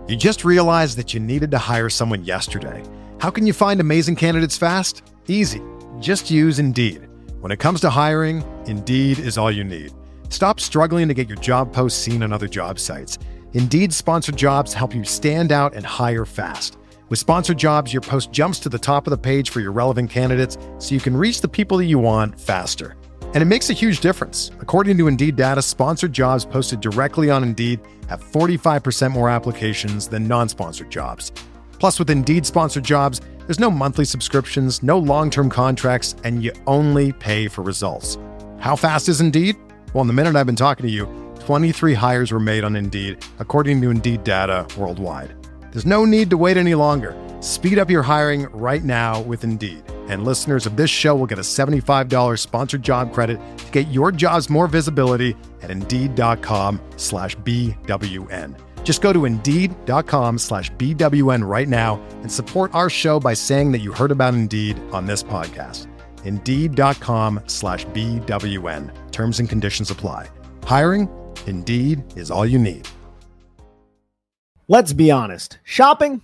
You just realized that you needed to hire someone yesterday. How can you find amazing candidates fast? Easy. Just use Indeed. When it comes to hiring, Indeed is all you need. Stop struggling to get your job posts seen on other job sites. Indeed sponsored jobs help you stand out and hire fast. With sponsored jobs, your post jumps to the top of the page for your relevant candidates so you can reach the people that you want faster. And it makes a huge difference. According to Indeed data, sponsored jobs posted directly on Indeed have 45% more applications than non-sponsored jobs. Plus, with Indeed sponsored jobs, there's no monthly subscriptions, no long-term contracts, and you only pay for results. How fast is Indeed? Well, in the minute I've been talking to you, 23 hires were made on Indeed, according to Indeed data worldwide. There's no need to wait any longer. Speed up your hiring right now with Indeed. And listeners of this show will get a $75 sponsored job credit to get your jobs more visibility at Indeed.com/BWN. Just go to Indeed.com/BWN right now and support our show by saying that you heard about Indeed on this podcast. Indeed.com/BWN. Terms and conditions apply. Hiring? Indeed is all you need. Let's be honest. Shopping?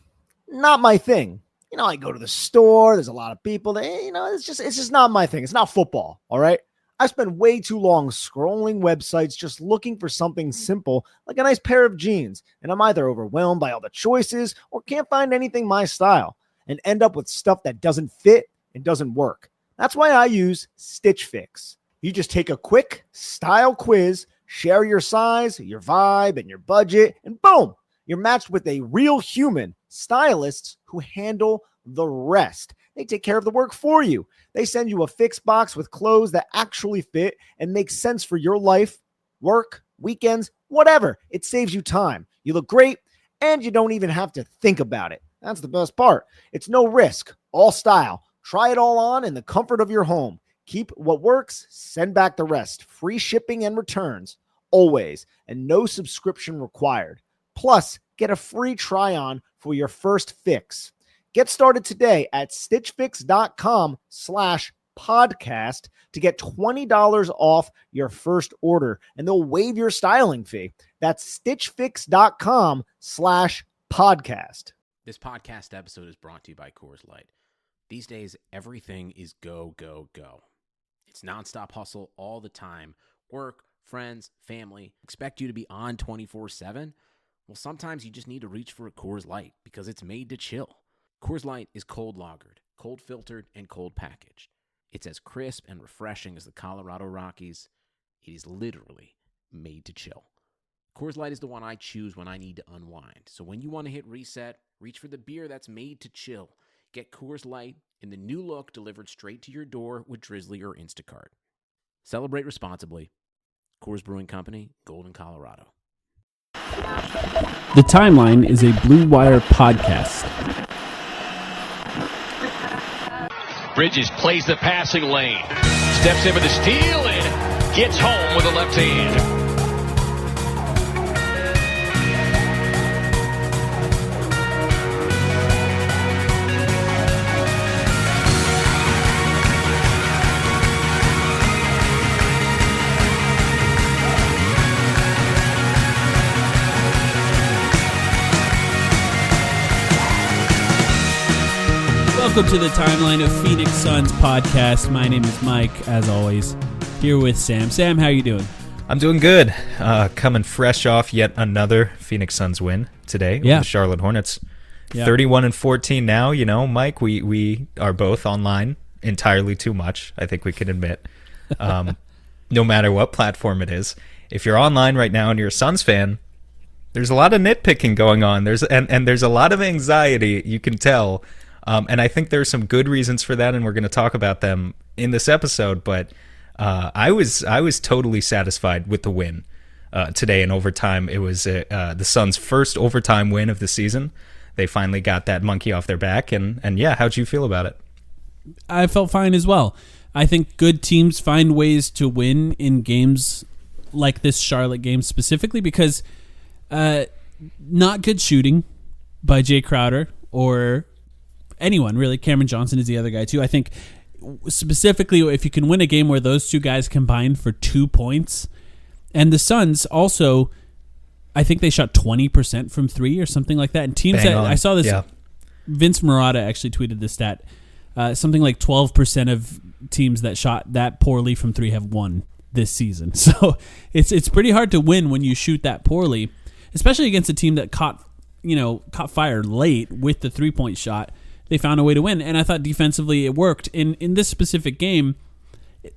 Not my thing. I go to the store. There's a lot of people that, it's just not my thing. It's not football. All right. I spend way too long scrolling websites just looking for something simple like a nice pair of jeans. And I'm either overwhelmed by all the choices or can't find anything my style and end up with stuff that doesn't fit and doesn't work. That's why I use Stitch Fix. You just take a quick style quiz, share your size, your vibe, and your budget, and boom, you're matched with a real human stylists who handle the rest. They take care of the work for you. They send you a fix box with clothes that actually fit and make sense for your life, work, weekends, whatever. It saves you time. You look great, and you don't even have to think about it. That's the best part. It's no risk, all style. Try it all on in the comfort of your home. Keep what works, send back the rest. Free shipping and returns, always, and no subscription required. Plus, get a free try-on for your first fix. Get started today at stitchfix.com/podcast to get $20 off your first order, and they'll waive your styling fee. That's stitchfix.com/podcast. This podcast episode is brought to you by Coors Light. These days, everything is go, go, go. It's nonstop hustle all the time. Work, friends, family, expect you to be on 24/7. Well, sometimes you just need to reach for a Coors Light because it's made to chill. Coors Light is cold lagered, cold filtered, and cold packaged. It's as crisp and refreshing as the Colorado Rockies. It is literally made to chill. Coors Light is the one I choose when I need to unwind. So when you want to hit reset, reach for the beer that's made to chill. Get Coors Light in the new look delivered straight to your door with Drizzly or Instacart. Celebrate responsibly. Coors Brewing Company, Golden, Colorado. The Timeline is a Blue Wire podcast. Bridges plays the passing lane, steps in with the steal, and gets home with a left hand. Welcome to the Timeline of Phoenix Suns podcast. My name is Mike, as always, here with Sam. Sam, how are you doing? I'm doing good. Coming fresh off yet another Phoenix Suns win today with the Charlotte Hornets. 31-14 now. Mike, we are both online entirely too much, I think we can admit. No matter what platform it is. If you're online right now and you're a Suns fan, there's a lot of nitpicking going on. There's a lot of anxiety, you can tell. And I think there's some good reasons for that, and we're going to talk about them in this episode. But I was totally satisfied with the win today in overtime. It was the Suns' first overtime win of the season. They finally got that monkey off their back, and how'd you feel about it? I felt fine as well. I think good teams find ways to win in games like this Charlotte game specifically because not good shooting by Jay Crowder or anyone, really. Cameron Johnson is the other guy, too. I think specifically if you can win a game where those two guys combine for 2 points, and the Suns also I think they shot 20% from three or something like that. And teams Bang that on. I saw this, Yeah. Vince Marotta actually tweeted this stat. Something like 12% of teams that shot that poorly from three have won this season. So it's pretty hard to win when you shoot that poorly, especially against a team that caught fire late with the 3-point shot. They found a way to win, and I thought defensively it worked. In this specific game,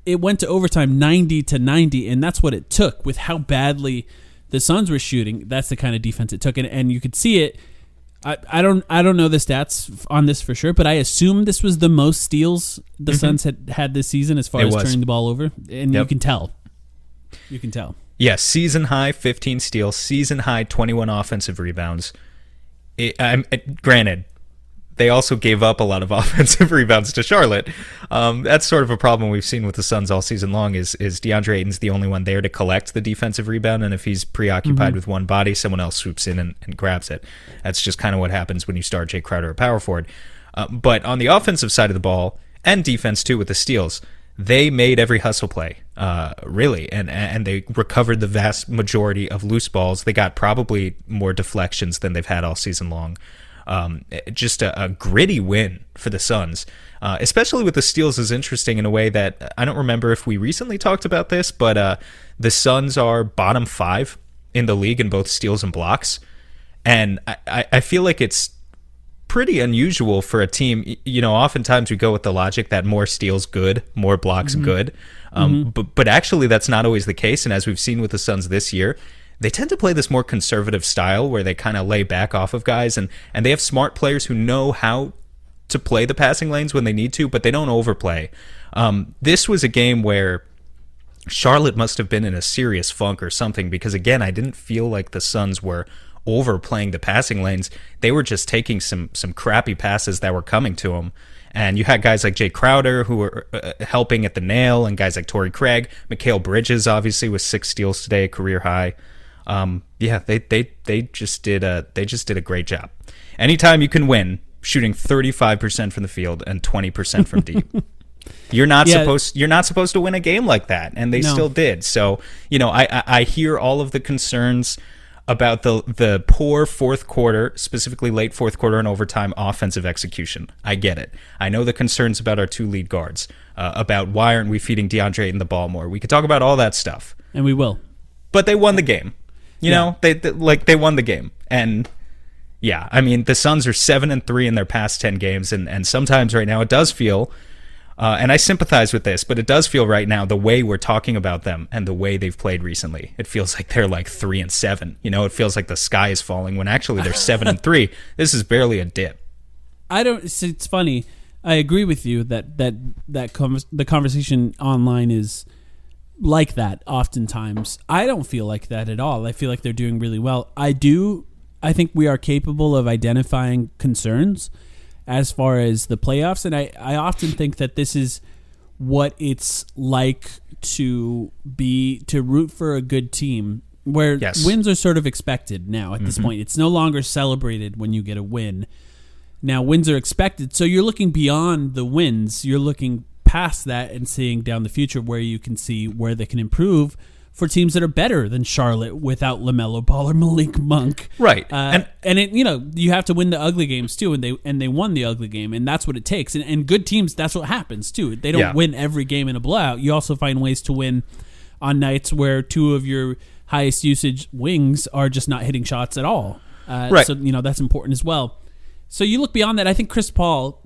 it went to overtime 90-90, and that's what it took with how badly the Suns were shooting. That's the kind of defense it took, and you could see it. I don't know the stats on this for sure, but I assume this was the most steals the Suns had this season as far as turning the ball over, and you can tell. You can tell. Yes, season high 15 steals, season high 21 offensive rebounds. Granted, they also gave up a lot of offensive rebounds to Charlotte. That's sort of a problem we've seen with the Suns all season long is DeAndre Ayton's the only one there to collect the defensive rebound, and if he's preoccupied with one body, someone else swoops in and grabs it. That's just kind of what happens when you start Jay Crowder at power forward. But on the offensive side of the ball, and defense too with the steals, they made every hustle play, really, and they recovered the vast majority of loose balls. They got probably more deflections than they've had all season long. Just a gritty win for the Suns, especially with the steals is interesting in a way that I don't remember if we recently talked about this, but the Suns are bottom 5 in the league in both steals and blocks. And I feel like it's pretty unusual for a team. Oftentimes we go with the logic that more steals good, more blocks good. But actually that's not always the case. And as we've seen with the Suns this year, they tend to play this more conservative style where they kind of lay back off of guys, and they have smart players who know how to play the passing lanes when they need to, but they don't overplay. This was a game where Charlotte must have been in a serious funk or something, because again, I didn't feel like the Suns were overplaying the passing lanes. They were just taking some crappy passes that were coming to them. And you had guys like Jay Crowder who were helping at the nail, and guys like Torrey Craig, Mikal Bridges obviously with 6 steals today, career high. They just did a great job. Anytime you can win shooting 35% from the field and 20% from deep, you're not supposed to win a game like that, and they still did. So I hear all of the concerns about the poor fourth quarter, specifically late fourth quarter and overtime offensive execution. I get it. I know the concerns about our 2 lead guards, about why aren't we feeding DeAndre Ayton the ball more. We could talk about all that stuff, and we will. But they won the game. They won the game. And yeah, I mean, the Suns are 7-3 in their past 10 games, and sometimes right now it does feel, and I sympathize with this, but it does feel right now, the way we're talking about them and the way they've played recently, it feels like they're like 3-7. It feels like the sky is falling when actually they're 7-3. This is barely a dip. It's funny. I agree with you that the conversation online is like that oftentimes. I don't feel like that at all. I feel like they're doing really well. I think we are capable of identifying concerns as far as the playoffs, and I often think that this is what it's like to root for a good team, where wins are sort of expected now at this point. It's no longer celebrated when you get a win. Now wins are expected, so you're looking beyond the wins. You're looking past that and seeing down the future where you can see where they can improve for teams that are better than Charlotte without LaMelo Ball or Malik Monk. Right. And you have to win the ugly games too, and they won the ugly game, and that's what it takes. And good teams, that's what happens too. They don't win every game in a blowout. You also find ways to win on nights where 2 of your highest usage wings are just not hitting shots at all. Right. So that's important as well. So you look beyond that. I think Chris Paul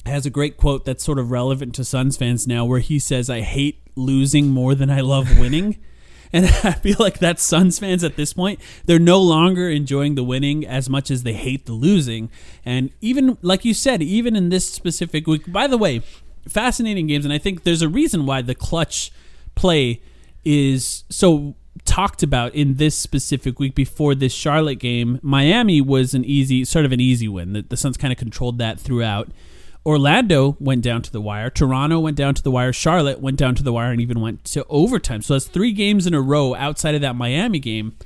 has a great quote that's sort of relevant to Suns fans now, where he says, "I hate losing more than I love winning." And I feel like that's Suns fans at this point. They're no longer enjoying the winning as much as they hate the losing. And even, like you said, even in this specific week, by the way, fascinating games. And I think there's a reason why the clutch play is so talked about in this specific week. Before this Charlotte game, Miami was an easy win. The Suns kind of controlled that throughout. Orlando went down to the wire. Toronto went down to the wire. Charlotte went down to the wire and even went to overtime. So that's 3 games in a row outside of that Miami game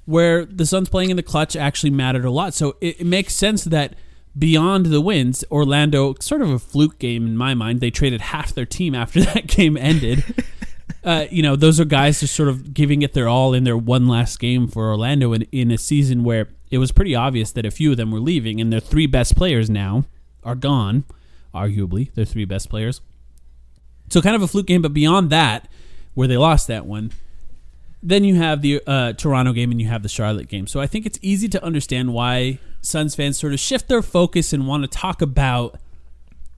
where the Suns playing in the clutch actually mattered a lot. So it makes sense that beyond the wins, Orlando, sort of a fluke game in my mind, they traded half their team after that game ended. those are guys just sort of giving it their all in their one last game for Orlando in a season where it was pretty obvious that a few of them were leaving, and their three best players now are gone. Arguably, their three best players. So kind of a fluke game, but beyond that, where they lost that one, then you have the Toronto game and you have the Charlotte game. So I think it's easy to understand why Suns fans sort of shift their focus and want to talk about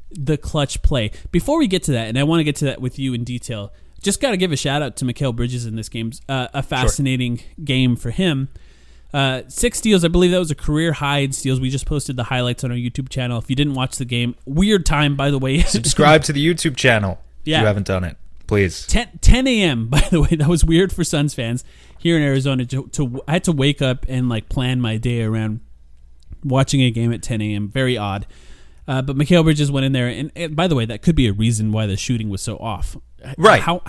the clutch play. Before we get to that, and I want to get to that with you in detail, just got to give a shout out to Mikal Bridges in this game. A fascinating game for him. 6 steals, I believe that was a career high in steals. We just posted the highlights on our YouTube channel. If you didn't watch the game, weird time, by the way. Subscribe to the YouTube channel if Yeah. you haven't done it, please. 10 a.m., by the way. That was weird for Suns fans here in Arizona. I had to wake up and plan my day around watching a game at 10 a.m. Very odd. But Mikal Bridges went in there, and by the way, that could be a reason why the shooting was so off. Right. How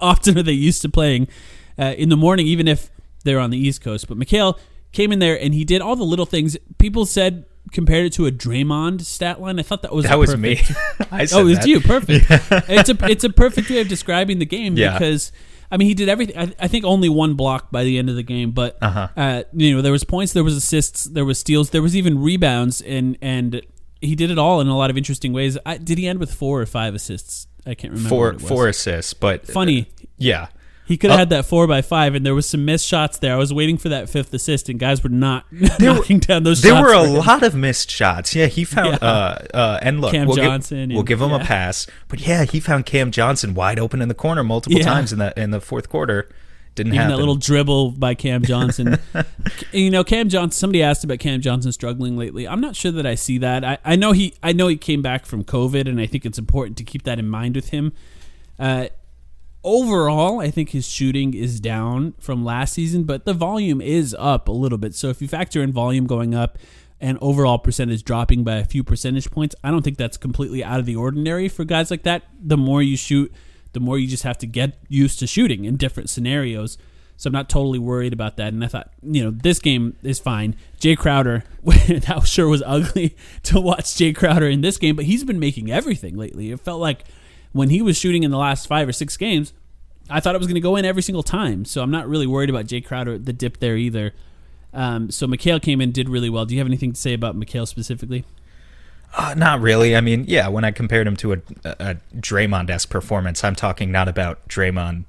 often are they used to playing in the morning, even if they're on the East Coast? But Mikal came in there, and he did all the little things. People compared it to a Draymond stat line. I thought that was me. I said it was that. you. Perfect. It's a perfect way of describing the game because he did everything. I think only one block by the end of the game, but there was points, there was assists, there was steals, there was even rebounds, and he did it all in a lot of interesting ways. Did he end with 4 or 5 assists? I can't remember. Four assists, but funny. Yeah. He could have had that 4x5, and there was some missed shots there. I was waiting for that 5th assist, and guys were not knocking down those shots. There were a lot of missed shots. Yeah, he found and look, Cam Johnson. We'll give him a pass, but yeah, he found Cam Johnson wide open in the corner multiple times in the fourth quarter. Didn't even happen. That little dribble by Cam Johnson. Cam Johnson. Somebody asked about Cam Johnson struggling lately. I'm not sure that I see that. I know he came back from COVID, and I think it's important to keep that in mind with him. Overall, I think his shooting is down from last season, but the volume is up a little bit. So if you factor in volume going up and overall percentage dropping by a few percentage points, I don't think that's completely out of the ordinary for guys like that. The more you shoot, the more you just have to get used to shooting in different scenarios. So I'm not totally worried about that. And I thought, this game is fine. Jay Crowder, that sure was ugly to watch Jay Crowder in this game, but he's been making everything lately. It felt like when he was shooting in the last 5 or 6 games, I thought it was going to go in every single time. So I'm not really worried about Jay Crowder, the dip there either. So Mikal came in, did really well. Do you have anything to say about Mikal specifically? Not really. I mean, yeah, when I compared him to a Draymond-esque performance, I'm talking not about Draymond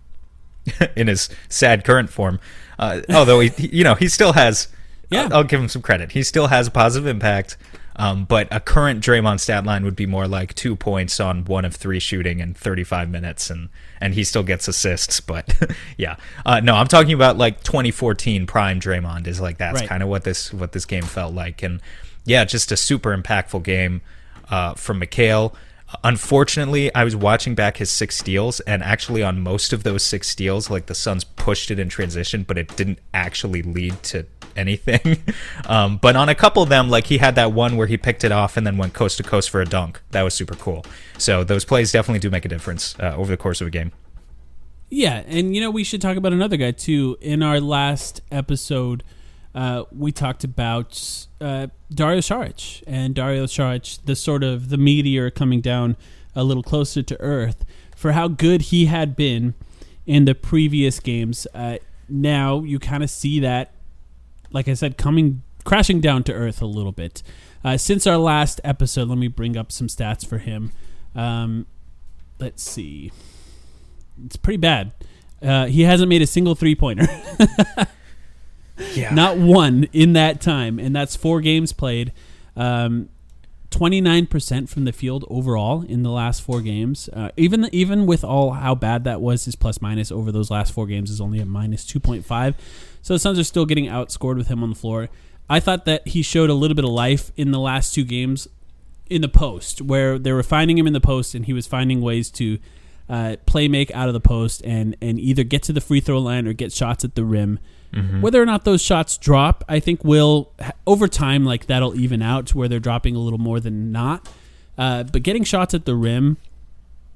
in his sad current form. Although he still has. Yeah. I'll give him some credit. He still has a positive impact. But a current Draymond stat line would be more like 2 points on 1 of 3 shooting in 35 minutes, and he still gets assists. But yeah, no, I'm talking about 2014 prime Draymond is that's kind of what this game felt like, and yeah, just a super impactful game from Mikal. Unfortunately, I was watching back his 6 steals, and actually on most of those 6 steals, the Suns pushed it in transition, but it didn't actually lead to anything. But on a couple of them, he had that one where he picked it off and then went coast to coast for a dunk. That was super cool. So those plays definitely do make a difference over the course of a game. Yeah, and we should talk about another guy too. In our last episode, we talked about Dario Saric, and Dario Saric, the meteor coming down a little closer to earth for how good he had been in the previous games. Now you kind of see that, like I said, crashing down to earth a little bit. Since our last episode, let me bring up some stats for him. Let's see. It's pretty bad. He hasn't made a single 3-pointer. Yeah. Not one in that time, and that's 4 games played. 29% from the field overall in the last 4 games. Even with all how bad that was, his plus minus over those last 4 games is only a minus 2.5. So the Suns are still getting outscored with him on the floor. I thought that he showed a little bit of life in the last 2 games in the post, where they were finding him in the post, and he was finding ways to play make out of the post and either get to the free throw line or get shots at the rim. Mm-hmm. Whether or not those shots drop, I think will over time that'll even out to where they're dropping a little more than not. But getting shots at the rim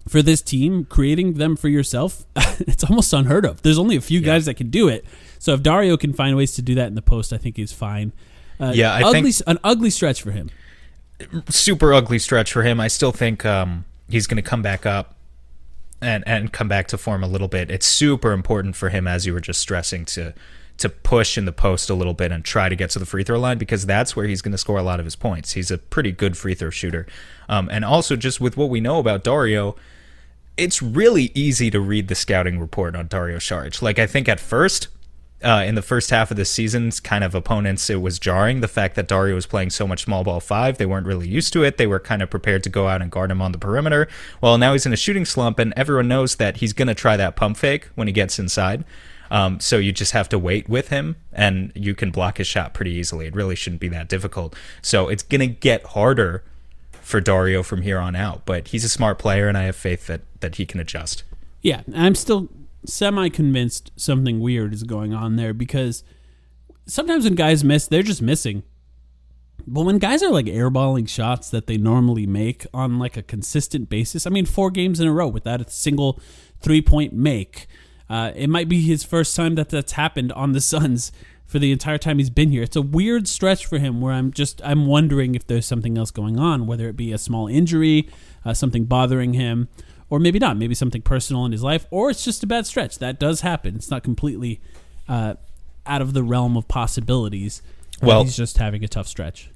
for this team, creating them for yourself, it's almost unheard of. There's only a few guys that can do it. So if Dario can find ways to do that in the post, I think he's fine. I think an ugly stretch for him. Super ugly stretch for him. I still think he's going to come back up. and come back to form a little bit. It's super important for him, as you were just stressing, to push in the post a little bit and try to get to the free throw line, because that's where he's going to score a lot of his points. He's a pretty good free throw shooter. And also, just with what we know about Dario, it's really easy to read the scouting report on Dario Saric. Like, I think at first, in the first half of the season's kind of opponents, it was jarring, the fact that Dario was playing so much small ball 5. They weren't really used to it. They were kind of prepared to go out and guard him on the perimeter. Well, now he's in a shooting slump, and everyone knows that he's going to try that pump fake when he gets inside. So you just have to wait with him, and you can block his shot pretty easily. It really shouldn't be that difficult. So it's going to get harder for Dario from here on out. But he's a smart player, and I have faith that he can adjust. Yeah, I'm still semi-convinced something weird is going on there, because sometimes when guys miss, they're just missing. But when guys are like airballing shots that they normally make on like a consistent basis, I mean, 4 games in a row without a single 3-point make, it might be his first time that's happened on the Suns for the entire time he's been here. It's a weird stretch for him where I'm wondering if there's something else going on, whether it be a small injury, something bothering him, or maybe not, maybe something personal in his life, or it's just a bad stretch. That does happen. It's not completely out of the realm of possibilities. Well, he's just having a tough stretch.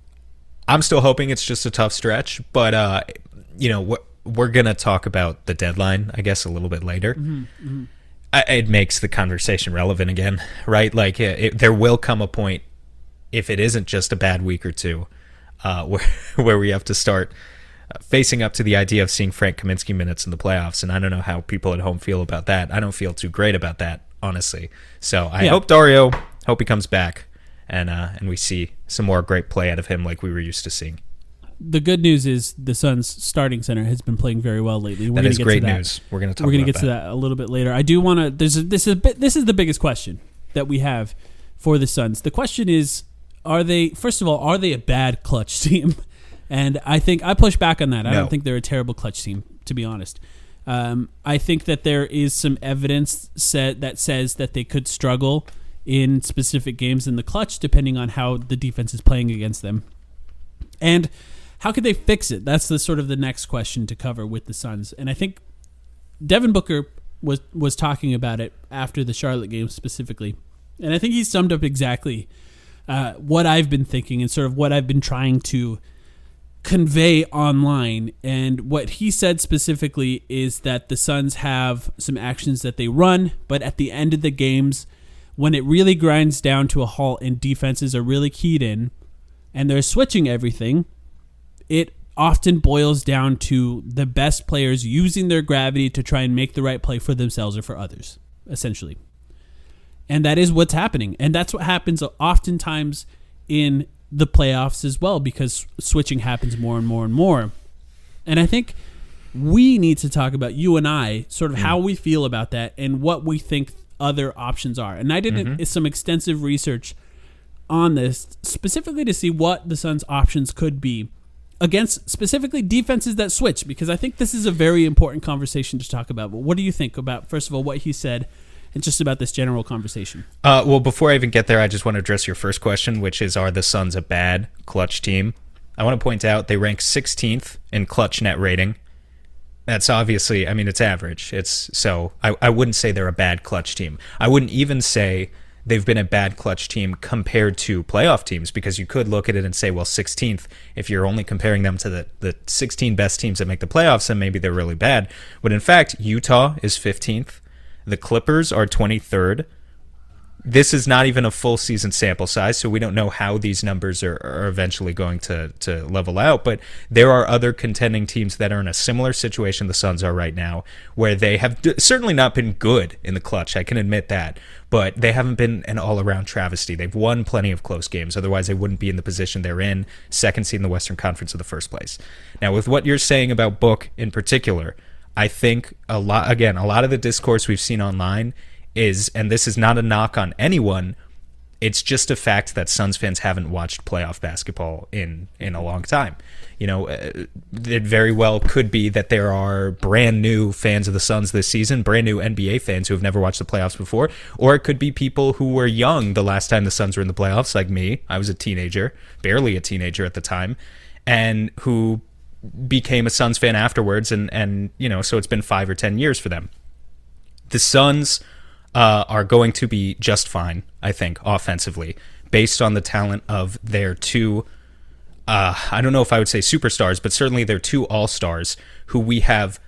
I'm still hoping it's just a tough stretch, but we're going to talk about the deadline, I guess, a little bit later. Mm-hmm. It makes the conversation relevant again, right? Like, there will come a point, if it isn't just a bad week or two, where we have to start facing up to the idea of seeing Frank Kaminsky minutes in the playoffs. And I don't know how people at home feel about that. I don't feel too great about that, honestly. So I hope he comes back and we see some more great play out of him like we were used to seeing. The good news is the Suns' starting center has been playing very well lately. That is great news. We're going to talk about that. We're going to get to that a little bit later. I do want to. This is the biggest question that we have for the Suns. The question is, are they a bad clutch team? And I think I push back on that. I don't think they're a terrible clutch team, to be honest. I think that there is some evidence that says that they could struggle in specific games in the clutch, depending on how the defense is playing against them. And how could they fix it? That's the next question to cover with the Suns. And I think Devin Booker was talking about it after the Charlotte game specifically. And I think he summed up exactly what I've been thinking and sort of what I've been trying to convey online. And what he said specifically is that the Suns have some actions that they run, but at the end of the games, when it really grinds down to a halt and defenses are really keyed in and they're switching everything, it often boils down to the best players using their gravity to try and make the right play for themselves or for others, essentially. And that is what's happening. And that's what happens oftentimes in the playoffs as well, because switching happens more and more and more. And I think we need to talk about, you and I, sort of how we feel about that and what we think other options are. And I did some extensive research on this, specifically to see what the Suns' options could be against specifically defenses that switch, because I think this is a very important conversation to talk about. But what do you think about, first of all, what he said and just about this general conversation? Well, before I even get there, I just want to address your first question, which is, are the Suns a bad clutch team? I want to point out they rank 16th in clutch net rating. That's obviously, I mean, it's average. I wouldn't say they're a bad clutch team. I wouldn't even say they've been a bad clutch team compared to playoff teams, because you could look at it and say, well, 16th, if you're only comparing them to the 16 best teams that make the playoffs, then maybe they're really bad. But in fact, Utah is 15th. The Clippers are 23rd. This is not even a full season sample size, so we don't know how these numbers are eventually going to level out. But there are other contending teams that are in a similar situation the Suns are right now, where they have certainly not been good in the clutch. I can admit that. But they haven't been an all-around travesty. They've won plenty of close games. Otherwise, they wouldn't be in the position they're in, second seed in the Western Conference in the first place. Now, with what you're saying about Book in particular, I think a lot of the discourse we've seen online is, and this is not a knock on anyone, it's just a fact that Suns fans haven't watched playoff basketball in a long time. You know, it very well could be that there are brand new fans of the Suns this season, brand new NBA fans who have never watched the playoffs before, or it could be people who were young the last time the Suns were in the playoffs, like me. I was a teenager, barely a teenager at the time, and who became a Suns fan afterwards, and so it's been 5 or 10 years for them. The Suns are going to be just fine, I think, offensively, based on the talent of their two, I don't know if I would say superstars, but certainly their two all-stars who we have,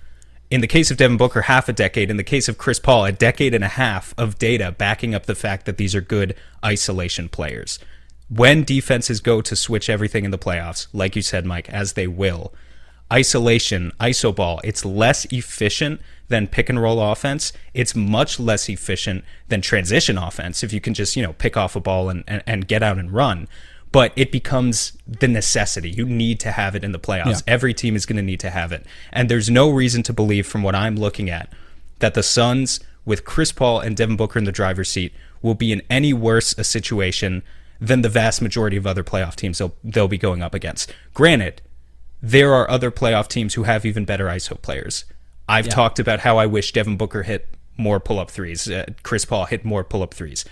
in the case of Devin Booker, half a decade, in the case of Chris Paul, a decade and a half of data backing up the fact that these are good isolation players. When defenses go to switch everything in the playoffs, like you said, Mike, as they will, isolation, iso ball, it's less efficient than pick and roll offense. It's much less efficient than transition offense if you can just, pick off a ball and get out and run. But it becomes the necessity. You need to have it in the playoffs. Yeah. Every team is going to need to have it. And there's no reason to believe, from what I'm looking at, that the Suns, with Chris Paul and Devin Booker in the driver's seat, will be in any worse a situation than the vast majority of other playoff teams they'll be going up against. Granted, there are other playoff teams who have even better ISO players. I've talked about how I wish Devin Booker hit more pull-up threes, Chris Paul hit more pull-up threes.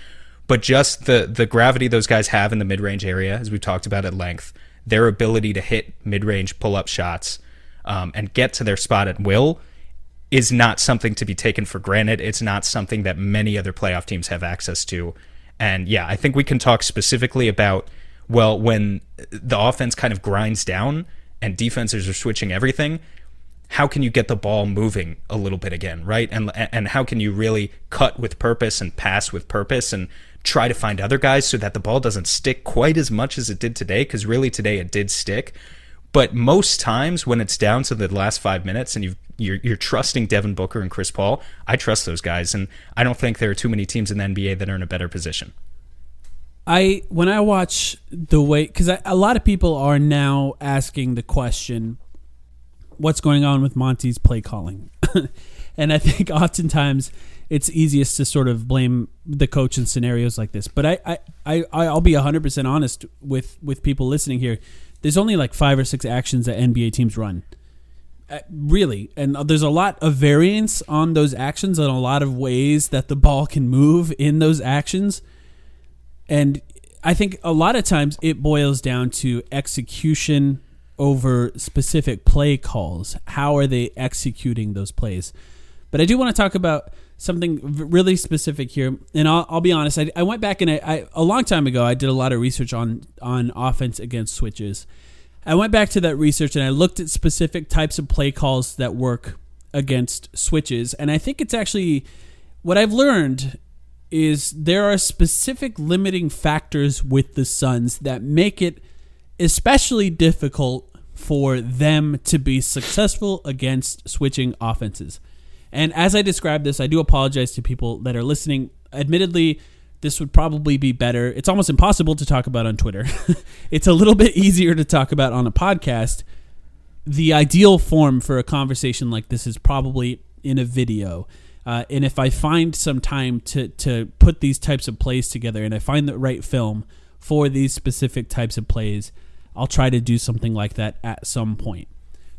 But just the gravity those guys have in the mid-range area, as we've talked about at length, their ability to hit mid-range pull-up shots and get to their spot at will is not something to be taken for granted. It's not something that many other playoff teams have access to. And yeah, I think we can talk specifically about, well, when the offense kind of grinds down and defenses are switching everything, how can you get the ball moving a little bit again, right? And how can you really cut with purpose and pass with purpose and try to find other guys so that the ball doesn't stick quite as much as it did today? Because really today it did stick. But most times when it's down to the last 5 minutes and you're trusting Devin Booker and Chris Paul, I trust those guys, and I don't think there are too many teams in the NBA that are in a better position. When I watch the way, because a lot of people are now asking the question, what's going on with Monty's play calling? And I think oftentimes it's easiest to sort of blame the coach in scenarios like this. But I'll be 100% honest with people listening here. There's only like 5 or 6 actions that NBA teams run. Really. And there's a lot of variance on those actions and a lot of ways that the ball can move in those actions. And I think a lot of times it boils down to execution over specific play calls. How are they executing those plays? But I do want to talk about something really specific here. And I'll be honest, I went back and I a long time ago, I did a lot of research on offense against switches. I went back to that research and I looked at specific types of play calls that work against switches. And I think it's actually, what I've learned is there are specific limiting factors with the Suns that make it especially difficult for them to be successful against switching offenses. And as I describe this, I do apologize to people that are listening. Admittedly, this would probably be better. It's almost impossible to talk about on Twitter. It's a little bit easier to talk about on a podcast. The ideal form for a conversation like this is probably in a video. And if I find some time to put these types of plays together and I find the right film for these specific types of plays, I'll try to do something like that at some point.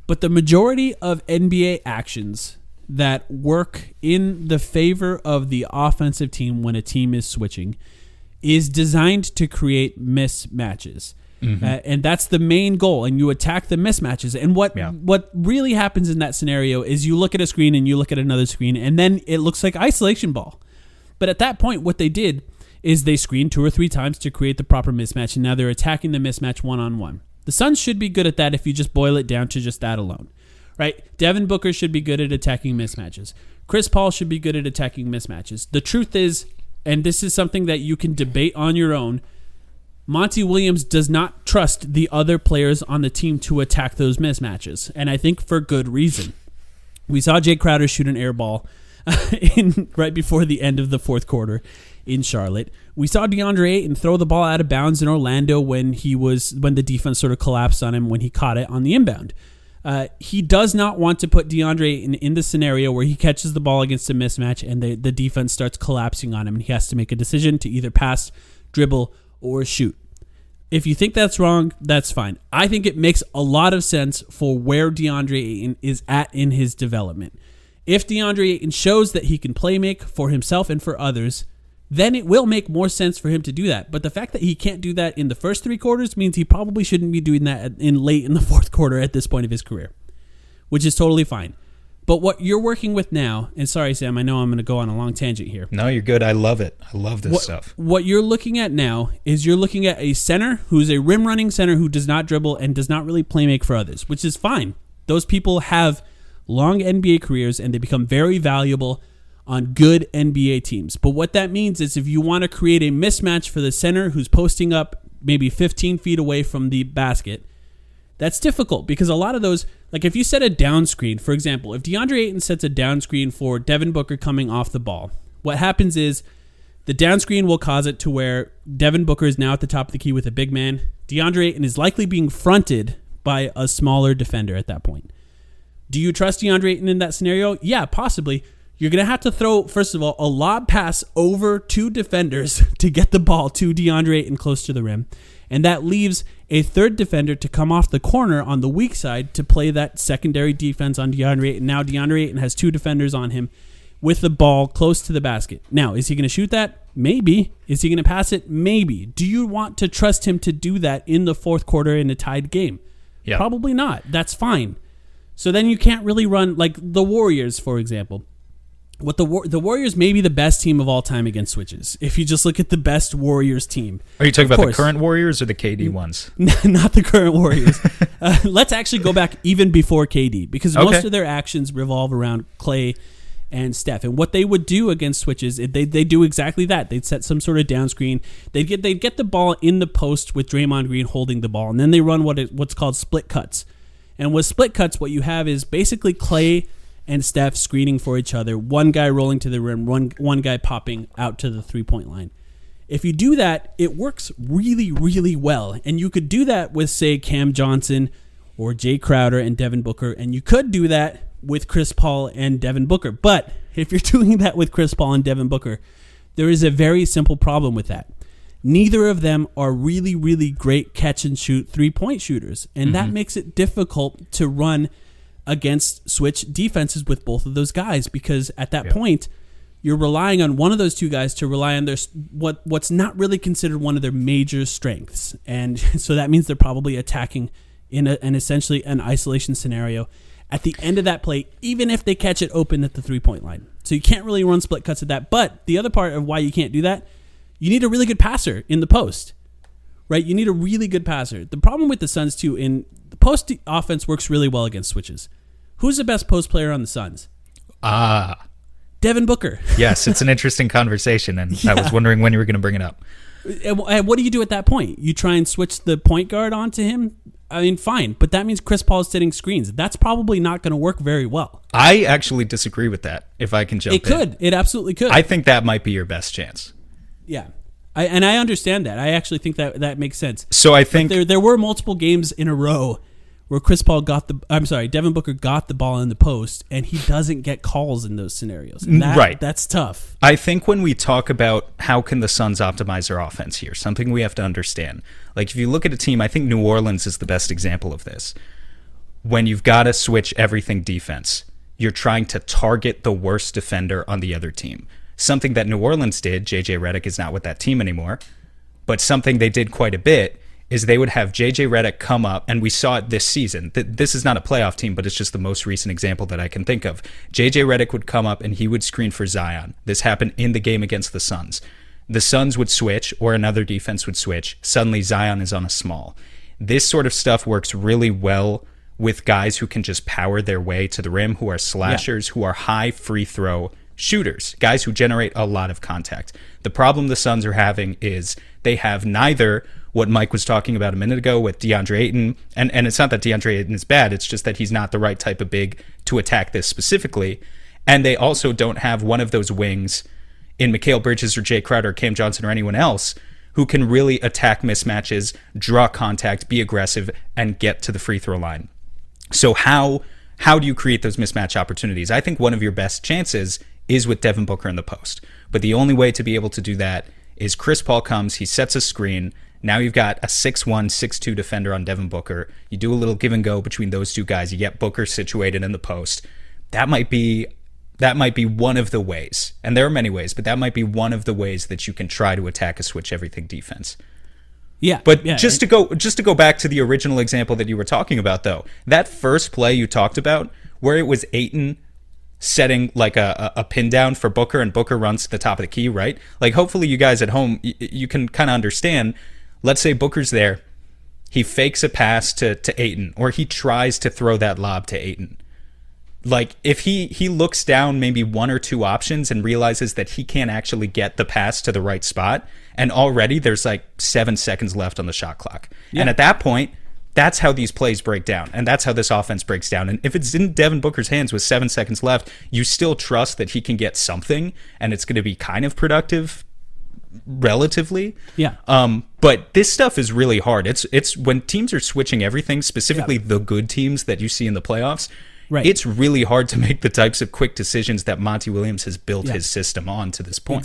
But the majority of NBA actions that work in the favor of the offensive team when a team is switching is designed to create mismatches. Mm-hmm. And that's the main goal. And you attack the mismatches. And what really happens in that scenario is you look at a screen and you look at another screen, and then it looks like isolation ball. But at that point, what they did is they screened 2 or 3 times to create the proper mismatch, and now they're attacking the mismatch one-on-one. The Suns should be good at that if you just boil it down to just that alone. Right? Devin Booker should be good at attacking mismatches. Chris Paul should be good at attacking mismatches. The truth is, and this is something that you can debate on your own, Monty Williams does not trust the other players on the team to attack those mismatches, and I think for good reason. We saw Jay Crowder shoot an air ball right before the end of the fourth quarter in Charlotte. We saw DeAndre Ayton throw the ball out of bounds in Orlando when the defense sort of collapsed on him when he caught it on the inbound. He does not want to put DeAndre in the scenario where he catches the ball against a mismatch and the defense starts collapsing on him and he has to make a decision to either pass, dribble, or shoot. If you think that's wrong, that's fine. I think it makes a lot of sense for where DeAndre Ayton is at in his development. If DeAndre Ayton shows that he can play make for himself and for others, then it will make more sense for him to do that. But the fact that he can't do that in the first 3 quarters means he probably shouldn't be doing that late in the fourth quarter at this point of his career, which is totally fine. But what you're working with now, and sorry, Sam, I know I'm going to go on a long tangent here. No, you're good. I love it. I love this stuff. What you're looking at now is you're looking at a center who's a rim-running center who does not dribble and does not really play make for others, which is fine. Those people have long NBA careers, and they become very valuable on good NBA teams. But what that means is if you want to create a mismatch for the center who's posting up maybe 15 feet away from the basket, that's difficult because a lot of those, like if you set a down screen, for example, if DeAndre Ayton sets a down screen for Devin Booker coming off the ball, what happens is the down screen will cause it to where Devin Booker is now at the top of the key with a big man. DeAndre Ayton is likely being fronted by a smaller defender at that point. Do you trust DeAndre Ayton in that scenario? Yeah, possibly. You're going to have to throw, first of all, a lob pass over 2 defenders to get the ball to DeAndre Ayton close to the rim. And that leaves a third defender to come off the corner on the weak side to play that secondary defense on DeAndre Ayton. Now DeAndre Ayton has 2 defenders on him with the ball close to the basket. Now, is he going to shoot that? Maybe. Is he going to pass it? Maybe. Do you want to trust him to do that in the fourth quarter in a tied game? Yeah. Probably not. That's fine. So then you can't really run, like the Warriors, for example. What the Warriors may be the best team of all time against switches. If you just look at the best Warriors team. Are you talking about the current Warriors or the KD ones? Not the current Warriors. Let's actually go back even before KD because most of their actions revolve around Clay and Steph. And what they would do against switches, they do exactly that. They'd set some sort of down screen. They'd get the ball in the post with Draymond Green holding the ball, and then they run what's called split cuts. And with split cuts, what you have is basically Clay and Steph screening for each other, one guy rolling to the rim, one guy popping out to the three-point line. If you do that, it works really, really well. And you could do that with, say, Cam Johnson or Jay Crowder and Devin Booker, and you could do that with Chris Paul and Devin Booker. But if you're doing that with Chris Paul and Devin Booker, there is a very simple problem with that. Neither of them are really, really great catch-and-shoot three-point shooters, and that makes it difficult to run against switch defenses with both of those guys because at that point, you're relying on one of those 2 guys to rely on their what's not really considered one of their major strengths. And so that means they're probably attacking in an essentially an isolation scenario at the end of that play, even if they catch it open at the three-point line. So you can't really run split cuts at that. But the other part of why you can't do that, you need a really good passer in the post, right? You need a really good passer. The problem with the Suns, too, in the post offense works really well against switches. Who's the best post player on the Suns? Devin Booker. Yes, it's an interesting conversation, and I was wondering when you were going to bring it up. And what do you do at that point? You try and switch the point guard onto him? I mean, fine, but that means Chris Paul is setting screens. That's probably not going to work very well. I actually disagree with that, if I can jump in. It could. It absolutely could. I think that might be your best chance. Yeah. I understand that. I actually think that makes sense. So I think there were multiple games in a row where Devin Booker got the ball in the post, and he doesn't get calls in those scenarios. Right. That's tough. I think when we talk about how can the Suns optimize their offense here, something we have to understand. Like if you look at a team, I think New Orleans is the best example of this. When you've got to switch everything defense, you're trying to target the worst defender on the other team. Something that New Orleans did, JJ Redick is not with that team anymore, but something they did quite a bit is they would have JJ Redick come up, and we saw it this season. This is not a playoff team, but it's just the most recent example that I can think of. JJ Redick would come up and he would screen for Zion. This happened in the game against the Suns. The Suns would switch, or another defense would switch. Suddenly Zion is on a small. This sort of stuff works really well with guys who can just power their way to the rim, who are slashers, who are high free throw shooters, guys who generate a lot of contact. The problem the Suns are having is they have neither what Mike was talking about a minute ago with DeAndre Ayton, and it's not that DeAndre Ayton is bad, it's just that he's not the right type of big to attack this specifically, and they also don't have one of those wings in Mikal Bridges or Jay Crowder or Cam Johnson or anyone else who can really attack mismatches, draw contact, be aggressive, and get to the free throw line. So how do you create those mismatch opportunities? I think one of your best chances is with Devin Booker in the post, but the only way to be able to do that is Chris Paul comes, he sets a screen. Now you've got a 6'1", 6'2" defender on Devin Booker. You do a little give and go between those 2 guys. You get Booker situated in the post. That might be That might be one of the ways. And there are many ways, but that might be one of the ways that you can try to attack a switch everything defense. Yeah. But just to go back to the original example that you were talking about, though, that first play you talked about where it was Ayton setting like a pin down for Booker and Booker runs to the top of the key, right? Like, hopefully you guys at home, you can kind of understand. Let's say Booker's there. He fakes a pass to Ayton, or he tries to throw that lob to Ayton. Like, if he looks down maybe one or two options and realizes that he can't actually get the pass to the right spot, and already there's like 7 seconds left on the shot clock. Yeah. And at that point, that's how these plays break down, and that's how this offense breaks down. And if it's in Devin Booker's hands with 7 seconds left, you still trust that he can get something, and it's going to be kind of productive relatively. Yeah. But this stuff is really hard. It's when teams are switching everything, specifically the good teams that you see in the playoffs. Right. It's really hard to make the types of quick decisions that Monty Williams has built his system on to this point.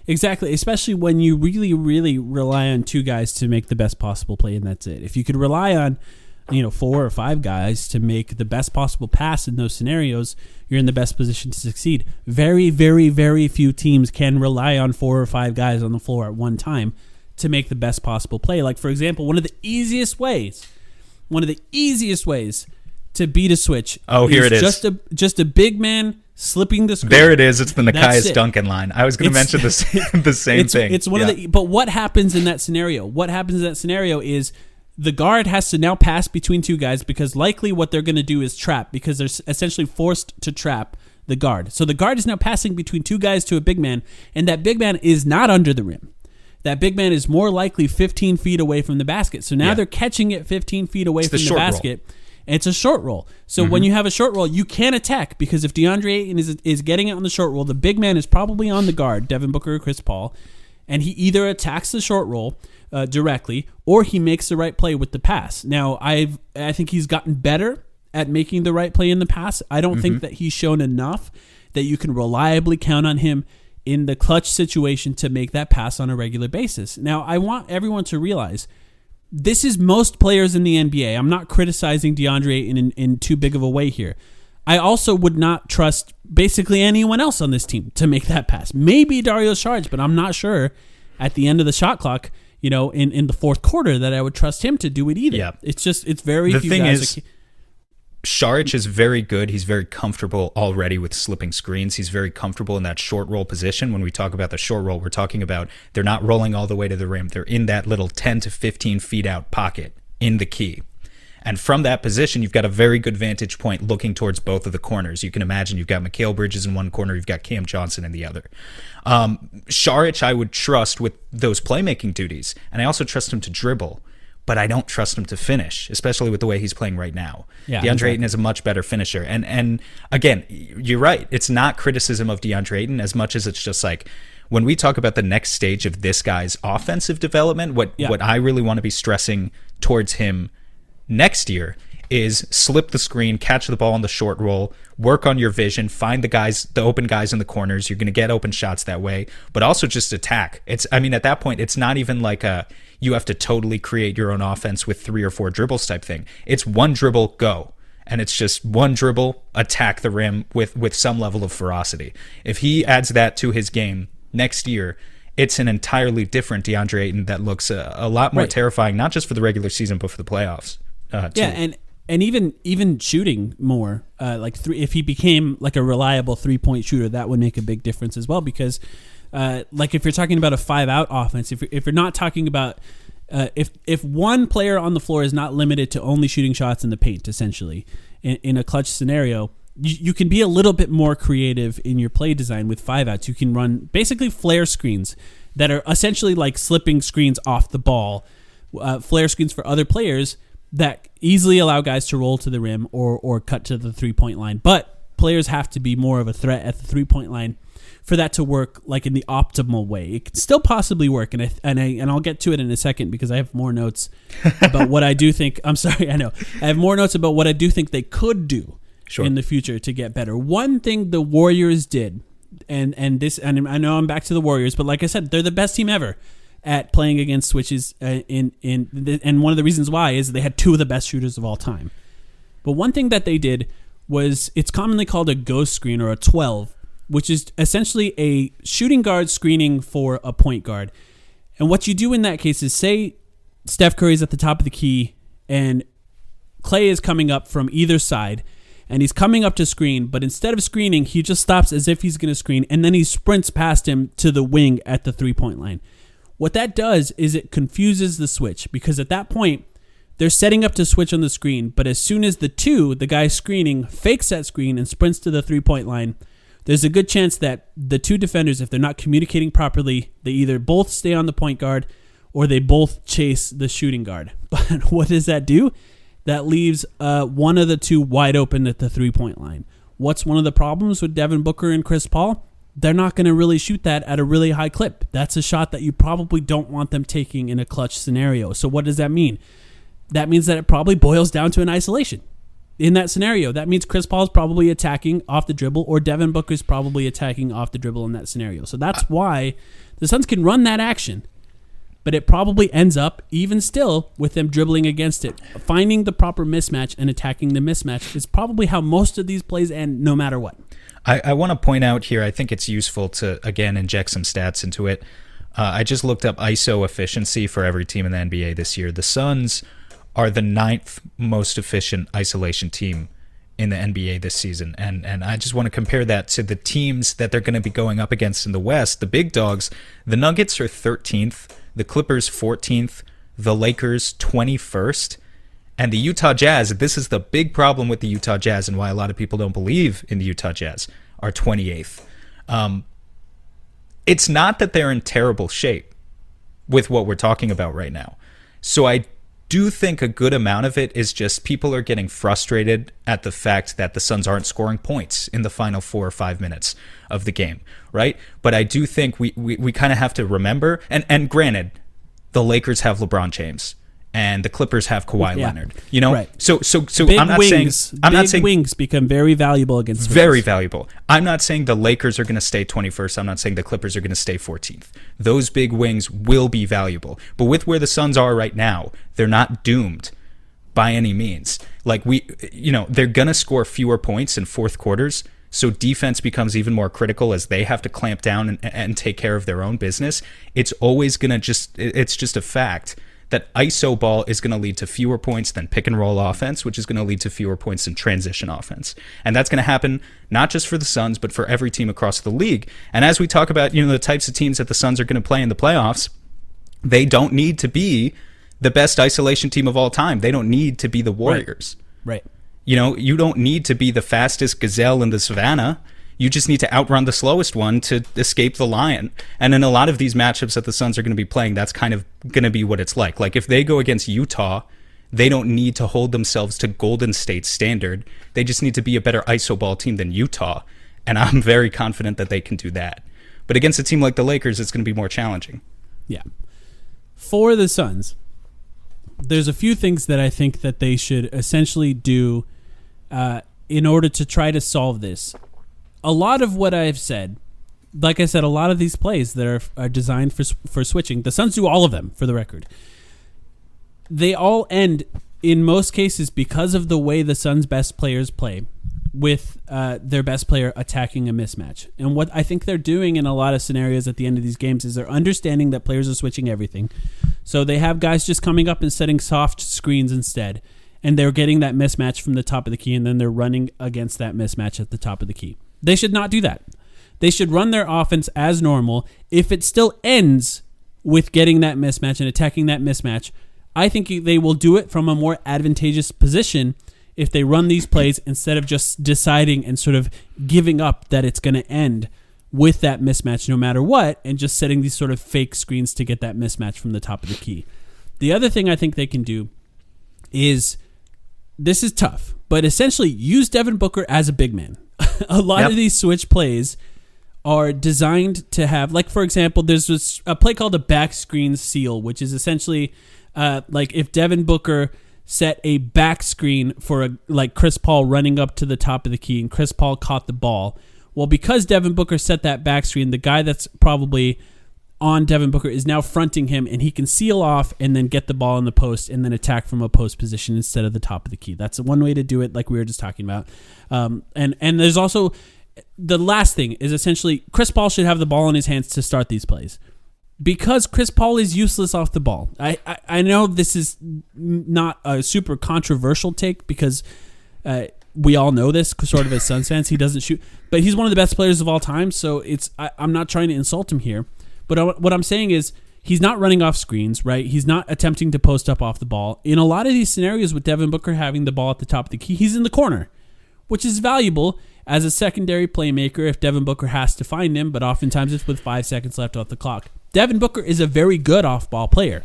Exactly. Especially when you really, really rely on two guys to make the best possible play, and that's it. If you could rely on, 4 or 5 guys to make the best possible pass in those scenarios, you're in the best position to succeed. Very, very, very few teams can rely on 4 or 5 guys on the floor at one time to make the best possible play. Like, for example, one of the easiest ways to beat a switch. Oh, here it is. Just a big man slipping the screen. There it is. It's the Nekias Duncan line. I was going to mention the same thing. It's one of the. But what happens in that scenario? What happens in that scenario is the guard has to now pass between two guys, because likely what they're going to do is trap, because they're essentially forced to trap the guard. So the guard is now passing between two guys to a big man, and that big man is not under the rim. That big man is more likely 15 feet away from the basket. So now they're catching it 15 feet away from the basket. Roll. It's a short roll. So when you have a short roll, you can attack, because if DeAndre Ayton is getting it on the short roll, the big man is probably on the guard, Devin Booker or Chris Paul, and he either attacks the short roll directly, or he makes the right play with the pass. Now, I think he's gotten better at making the right play in the pass. I don't think that he's shown enough that you can reliably count on him in the clutch situation to make that pass on a regular basis. Now, I want everyone to realize this is most players in the NBA. I'm not criticizing DeAndre Ayton in too big of a way here. I also would not trust basically anyone else on this team to make that pass. Maybe Dario Saric, but I'm not sure at the end of the shot clock, in the fourth quarter, that I would trust him to do it either. Yeah. It's very few guys. The thing is, Saric is very good. He's very comfortable already with slipping screens. He's very comfortable in that short roll position. When we talk about the short roll, we're talking about they're not rolling all the way to the rim. They're in that little 10 to 15 feet out pocket in the key. And from that position, you've got a very good vantage point looking towards both of the corners. You can imagine you've got Mikal Bridges in one corner, you've got Cam Johnson in the other. Saric, I would trust with those playmaking duties, and I also trust him to dribble, but I don't trust him to finish, especially with the way he's playing right now. Yeah, DeAndre Ayton is a much better finisher. And again, you're right. It's not criticism of DeAndre Ayton as much as it's just like, when we talk about the next stage of this guy's offensive development, what I really want to be stressing towards him next year is slip the screen, catch the ball on the short roll, work on your vision, find the open guys in the corners. You're going to get open shots that way, but also just attack. At that point, it's not even like you have to totally create your own offense with 3 or 4 dribbles type thing. It's one dribble, go. And it's just one dribble, attack the rim with some level of ferocity. If he adds that to his game next year, it's an entirely different DeAndre Ayton that looks a lot more terrifying, not just for the regular season, but for the playoffs. And even shooting more, if he became like a reliable 3-point shooter, that would make a big difference as well. Because, if you're talking about a 5-out offense, if you're not talking about if one player on the floor is not limited to only shooting shots in the paint, essentially in a clutch scenario, you can be a little bit more creative in your play design with 5-outs. You can run basically flare screens that are essentially like slipping screens off the ball, flare screens for other players that easily allow guys to roll to the rim or cut to the 3-point line. But players have to be more of a threat at the 3-point line for that to work like in the optimal way. It can still possibly work, and I'll get to it in a second because I have more notes about what I do think. I'm sorry, I know. I have more notes about what I do think they could do in the future to get better. One thing the Warriors did, and I know I'm back to the Warriors, but like I said, they're the best team ever at playing against switches, and one of the reasons why is they had 2 of the best shooters of all time. But one thing that they did was it's commonly called a ghost screen or a 12, which is essentially a shooting guard screening for a point guard. And what you do in that case is say Steph Curry's at the top of the key and Klay is coming up from either side and he's coming up to screen, but instead of screening, he just stops as if he's going to screen and then he sprints past him to the wing at the 3-point line. What that does is it confuses the switch because at that point, they're setting up to switch on the screen, but as soon as the guy screening, fakes that screen and sprints to the 3-point line, there's a good chance that the two defenders, if they're not communicating properly, they either both stay on the point guard or they both chase the shooting guard. But what does that do? That leaves one of the two wide open at the 3-point line. What's one of the problems with Devin Booker and Chris Paul? They're not going to really shoot that at a really high clip. That's a shot that you probably don't want them taking in a clutch scenario. So what does that mean? That means that it probably boils down to an isolation. In that scenario, that means Chris Paul is probably attacking off the dribble or Devin Booker is probably attacking off the dribble in that scenario. So that's why the Suns can run that action, but it probably ends up, even still, with them dribbling against it. Finding the proper mismatch and attacking the mismatch is probably how most of these plays end no matter what. I want to point out here, I think it's useful to, again, inject some stats into it. I just looked up ISO efficiency for every team in the NBA this year. The Suns are the 9th most efficient isolation team in the NBA this season. And I just want to compare that to the teams that they're going to be going up against in the West, the big dogs. The Nuggets are 13th, the Clippers 14th, the Lakers 21st, and the Utah Jazz, this is the big problem with the Utah Jazz and why a lot of people don't believe in the Utah Jazz, are 28th. It's not that they're in terrible shape with what we're talking about right now. So I do think a good amount of it is just people are getting frustrated at the fact that the Suns aren't scoring points in the final 4 or 5 minutes of the game, right? But I do think we kind of have to remember, and granted, the Lakers have LeBron James and the Clippers have Kawhi Leonard, you know? Right. So big I'm not saying wings become very valuable against Spurs. Very valuable. I'm not saying the Lakers are going to stay 21st. I'm not saying the Clippers are going to stay 14th. Those big wings will be valuable. But with where the Suns are right now, they're not doomed by any means. Like they're going to score fewer points in fourth quarters. So defense becomes even more critical as they have to clamp down and take care of their own business. It's always going to it's just a fact that ISO ball is going to lead to fewer points than pick and roll offense, which is going to lead to fewer points than transition offense. And that's going to happen not just for the Suns, but for every team across the league. And as we talk about, the types of teams that the Suns are going to play in the playoffs, they don't need to be the best isolation team of all time. They don't need to be the Warriors. Right. You don't need to be the fastest gazelle in the savannah. You just need to outrun the slowest one to escape the lion. And in a lot of these matchups that the Suns are going to be playing, that's kind of going to be what it's like. Like if they go against Utah, they don't need to hold themselves to Golden State's standard. They just need to be a better iso ball team than Utah. And I'm very confident that they can do that. But against a team like the Lakers, it's going to be more challenging. Yeah. For the Suns, there's a few things that I think that they should essentially do in order to try to solve this. A lot of what I've said, like I said, a lot of these plays that are designed for switching, the Suns do all of them, for the record. They all end, in most cases, because of the way the Suns' best players play, with their best player attacking a mismatch. And what I think they're doing in a lot of scenarios at the end of these games is they're understanding that players are switching everything. So they have guys just coming up and setting soft screens instead, and they're getting that mismatch from the top of the key, and then they're running against that mismatch at the top of the key. They should not do that. They should run their offense as normal. If it still ends with getting that mismatch and attacking that mismatch, I think they will do it from a more advantageous position if they run these plays instead of just deciding and sort of giving up that it's going to end with that mismatch no matter what and just setting these sort of fake screens to get that mismatch from the top of the key. The other thing I think they can do is, this is tough, but essentially use Devin Booker as a big man. A lot of these switch plays are designed to have, like, for example, there's a play called a back screen seal, which is essentially like if Devin Booker set a back screen for like Chris Paul running up to the top of the key and Chris Paul caught the ball. Well, because Devin Booker set that back screen, the guy that's probably on Devin Booker is now fronting him, and he can seal off and then get the ball in the post and then attack from a post position instead of the top of the key. That's one way to do it, like we were just talking about. And there's also the last thing is essentially Chris Paul should have the ball in his hands to start these plays, because Chris Paul is useless off the ball. I know this is not a super controversial take, because we all know this sort of as Suns fans. He doesn't shoot, but he's one of the best players of all time. So I'm not trying to insult him here, but what I'm saying is he's not running off screens, right? He's not attempting to post up off the ball. In a lot of these scenarios with Devin Booker having the ball at the top of the key, he's in the corner, which is valuable as a secondary playmaker if Devin Booker has to find him, but oftentimes it's with 5 seconds left off the clock. Devin Booker is a very good off-ball player.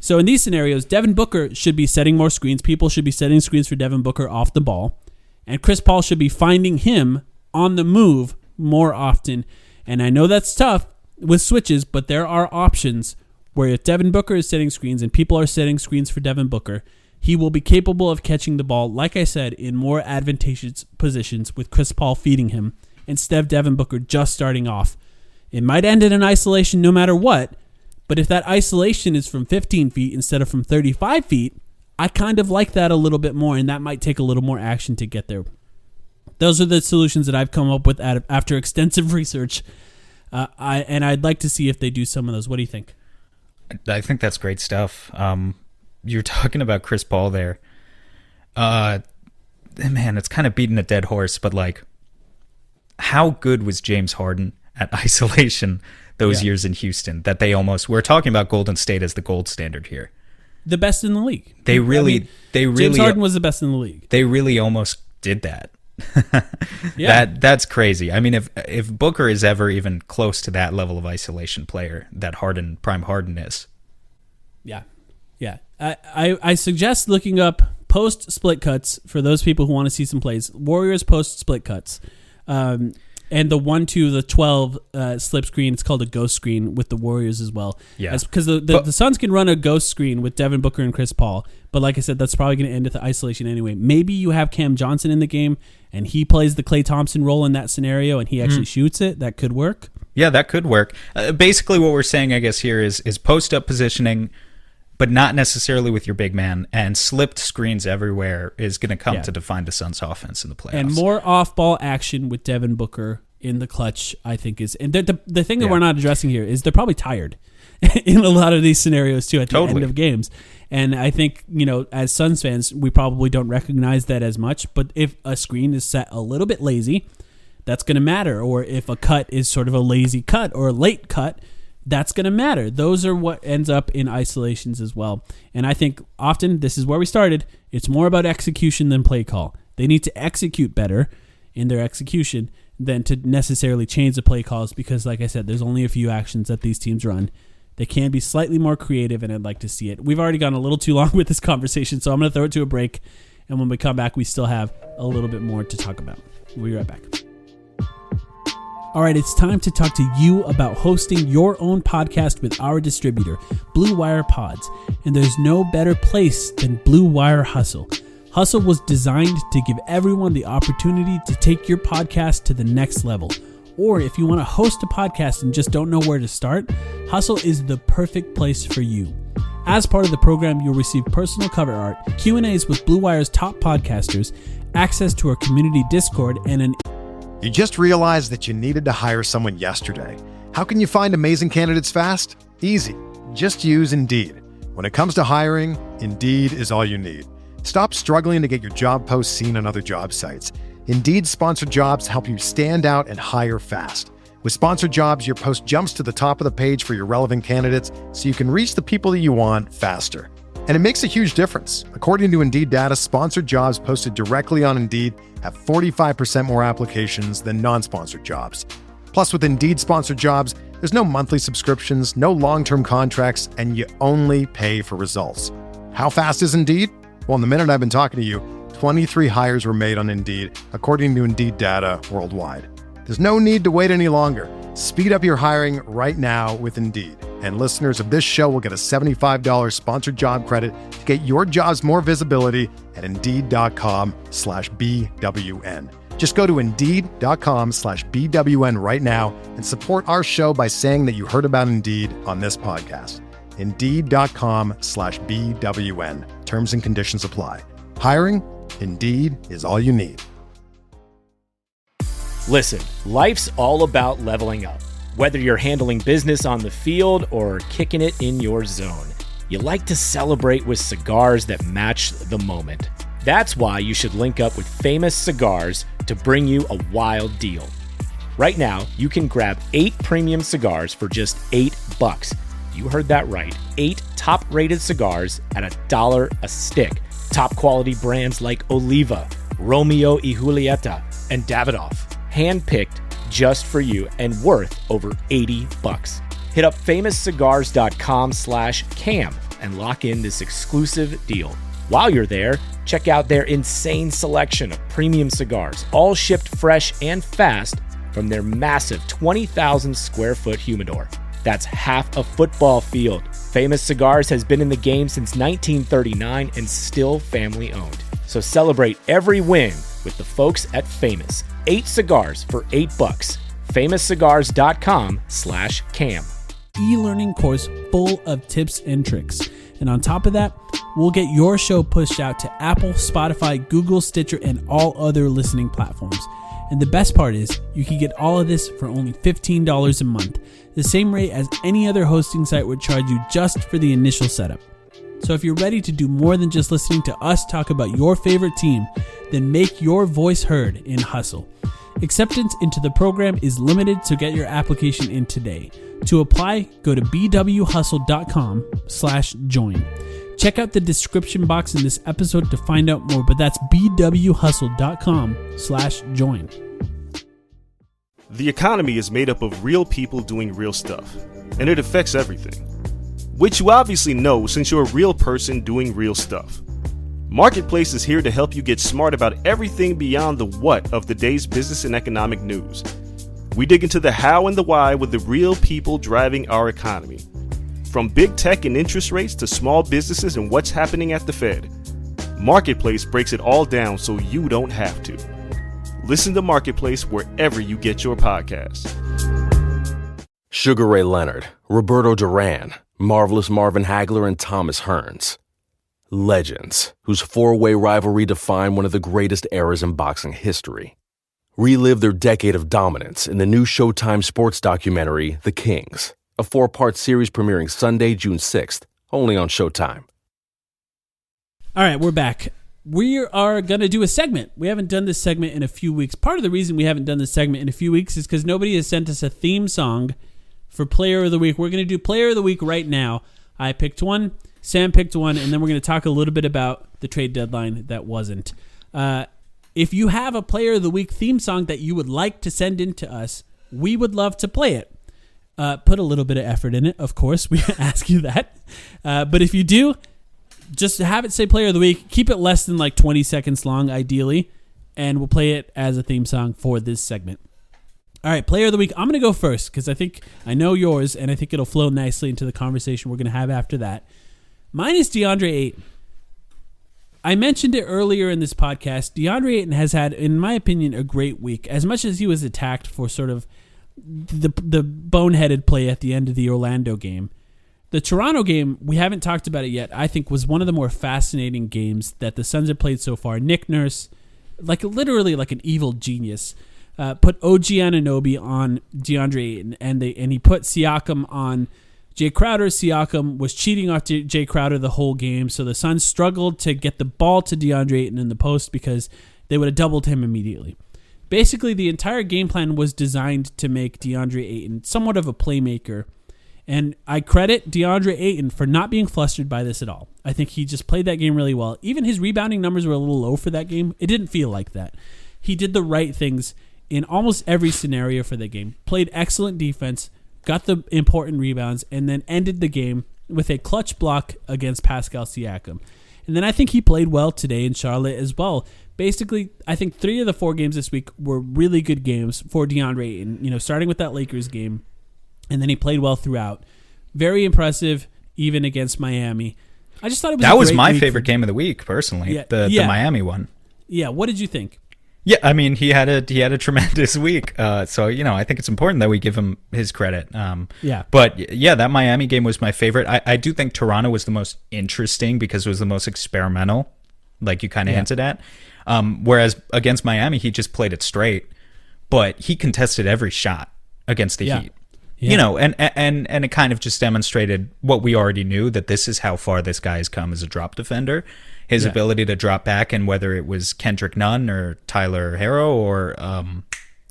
So in these scenarios, Devin Booker should be setting more screens. People should be setting screens for Devin Booker off the ball. And Chris Paul should be finding him on the move more often. And I know that's tough with switches, but there are options where if Devin Booker is setting screens and people are setting screens for Devin Booker, he will be capable of catching the ball, like I said, in more advantageous positions with Chris Paul feeding him instead of Devin Booker just starting off. It might end in an isolation no matter what, but if that isolation is from 15 feet instead of from 35 feet, I kind of like that a little bit more, and that might take a little more action to get there. Those are the solutions that I've come up with after extensive research, and I'd like to see if they do some of those. What do you think? I think that's great stuff. You're talking about Chris Paul there. Man, it's kind of beating a dead horse, but like, how good was James Harden at isolation those years in Houston that we're talking about Golden State as the gold standard here. The best in the league. James Harden was the best in the league. They really almost did that. Yeah. That's crazy. I mean, if Booker is ever even close to that level of isolation player that Prime Harden is. Yeah. Yeah. I suggest looking up post split cuts for those people who want to see some plays. Warriors post split cuts. And the 1-2, the 12 slip screen, it's called a ghost screen with the Warriors as well. Yeah. Because the Suns can run a ghost screen with Devin Booker and Chris Paul. But like I said, that's probably going to end with the isolation anyway. Maybe you have Cam Johnson in the game and he plays the Klay Thompson role in that scenario and he actually shoots it. That could work. Yeah, that could work. Basically what we're saying, I guess, here is post-up positioning, but not necessarily with your big man, and slipped screens everywhere is going to come to define the Suns' offense in the playoffs. And more off-ball action with Devin Booker in the clutch, I think is... And the thing that we're not addressing here is they're probably tired in a lot of these scenarios, too, at the end of games. And I think, as Suns fans, we probably don't recognize that as much, but if a screen is set a little bit lazy, that's going to matter. Or if a cut is sort of a lazy cut or a late cut, that's going to matter. Those are what ends up in isolations as well. And I think often, this is where we started, it's more about execution than play call. They need to execute better in their execution than to necessarily change the play calls because, like I said, there's only a few actions that these teams run. They can be slightly more creative, and I'd like to see it. We've already gone a little too long with this conversation, so I'm going to throw it to a break. And when we come back, we still have a little bit more to talk about. We'll be right back. All right, it's time to talk to you about hosting your own podcast with our distributor, Blue Wire Pods. And there's no better place than Blue Wire Hustle. Hustle was designed to give everyone the opportunity to take your podcast to the next level. Or if you want to host a podcast and just don't know where to start, Hustle is the perfect place for you. As part of the program, you'll receive personal cover art, Q&As with Blue Wire's top podcasters, access to our community Discord, and an... You just realized that you needed to hire someone yesterday. How can you find amazing candidates fast? Easy. Just use Indeed. When it comes to hiring, Indeed is all you need. Stop struggling to get your job posts seen on other job sites. Indeed sponsored jobs help you stand out and hire fast. With sponsored jobs, your post jumps to the top of the page for your relevant candidates so you can reach the people that you want faster. And it makes a huge difference. According to Indeed data, sponsored jobs posted directly on Indeed have 45% more applications than non-sponsored jobs. Plus, with Indeed sponsored jobs, there's no monthly subscriptions, no long-term contracts, and you only pay for results. How fast is Indeed? Well, in the minute I've been talking to you, 23 hires were made on Indeed, according to Indeed data worldwide. There's no need to wait any longer. Speed up your hiring right now with Indeed. And listeners of this show will get a $75 sponsored job credit to get your jobs more visibility at Indeed.com/BWN. Just go to Indeed.com/BWN right now and support our show by saying that you heard about Indeed on this podcast. Indeed.com/BWN. Terms and conditions apply. Hiring? Indeed is all you need. Listen, life's all about leveling up. Whether you're handling business on the field or kicking it in your zone, you like to celebrate with cigars that match the moment. That's why you should link up with Famous Cigars to bring you a wild deal. Right now, you can grab 8 premium cigars for just $8. You heard that right. 8 top-rated cigars at $1 a stick. Top quality brands like Oliva, Romeo y Julieta, and Davidoff. Hand-picked just for you and worth over $80. Hit up famouscigars.com/cam and lock in this exclusive deal. While you're there, check out their insane selection of premium cigars, all shipped fresh and fast from their massive 20,000 square foot humidor. That's half a football field. Famous Cigars has been in the game since 1939 and still family owned. So celebrate every win with the folks at Famous. 8 cigars for $8. famouscigars.com/cam. E-learning course full of tips and tricks. And on top of that, we'll get your show pushed out to Apple, Spotify, Google, Stitcher, and all other listening platforms. And the best part is, you can get all of this for only $15 a month, the same rate as any other hosting site would charge you just for the initial setup. So if you're ready to do more than just listening to us talk about your favorite team, then make your voice heard in Hustle. Acceptance into the program is limited, so get your application in today. To apply, go to bwhustle.com/join. Check out the description box in this episode to find out more, but that's bwhustle.com/join. The economy is made up of real people doing real stuff, and it affects everything. Which you obviously know since you're a real person doing real stuff. Marketplace is here to help you get smart about everything beyond the what of the day's business and economic news. We dig into the how and the why with the real people driving our economy. From big tech and interest rates to small businesses and what's happening at the Fed, Marketplace breaks it all down so you don't have to. Listen to Marketplace wherever you get your podcasts. Sugar Ray Leonard, Roberto Duran, Marvelous Marvin Hagler, and Thomas Hearns. Legends, whose four-way rivalry defined one of the greatest eras in boxing history. Relive their decade of dominance in the new Showtime sports documentary, The Kings, a 4-part series premiering Sunday, June 6th, only on Showtime. All right, we're back. We are going to do a segment. We haven't done this segment in a few weeks. Part of the reason we haven't done this segment in a few weeks is because nobody has sent us a theme song for Player of the Week. We're going to do Player of the Week right now. I picked one, Sam picked one, and then we're going to talk a little bit about the trade deadline that wasn't. If you have a Player of the Week theme song that you would like to send in to us, we would love to play it. Put a little bit of effort in it, of course. We ask you that. But if you do, just have it say Player of the Week. Keep it less than like 20 seconds long, ideally, and we'll play it as a theme song for this segment. All right, Player of the Week. I'm going to go first because I know yours, and I think it'll flow nicely into the conversation we're going to have after that. Mine is DeAndre Ayton. I mentioned it earlier in this podcast. DeAndre Ayton has had, in my opinion, a great week. As much as he was attacked for sort of the boneheaded play at the end of the Orlando game, the Toronto game, we haven't talked about it yet, I think was one of the more fascinating games that the Suns have played so far. Nick Nurse, literally like an evil genius, put OG Anunoby on DeAndre Ayton, and he put Siakam on Jay Crowder. Siakam was cheating off Jay Crowder the whole game, so the Suns struggled to get the ball to DeAndre Ayton in the post because they would have doubled him immediately. Basically, the entire game plan was designed to make DeAndre Ayton somewhat of a playmaker, and I credit DeAndre Ayton for not being flustered by this at all. I think he just played that game really well. Even his rebounding numbers were a little low for that game. It didn't feel like that. He did the right things in almost every scenario for that game. Played excellent defense, got the important rebounds, and then ended the game with a clutch block against Pascal Siakam. And then I think he played well today in Charlotte as well. Basically, I think 3 of the 4 games this week were really good games for DeAndre Ayton, starting with that Lakers game, and then he played well throughout. Very impressive, even against Miami. I just thought it was that was my favorite game of the week, personally, the Miami one. Yeah, what did you think? Yeah, I mean, he had a tremendous week. So, you know, I think it's important that we give him his credit. Yeah. But yeah, that Miami game was my favorite. I do think Toronto was the most interesting because it was the most experimental, like you kind of hinted at. Whereas against Miami, he just played it straight, but he contested every shot against the Heat. Yeah. You know, and it kind of just demonstrated what we already knew, that this is how far this guy has come as a drop defender. His ability to drop back, and whether it was Kendrick Nunn or Tyler Herro or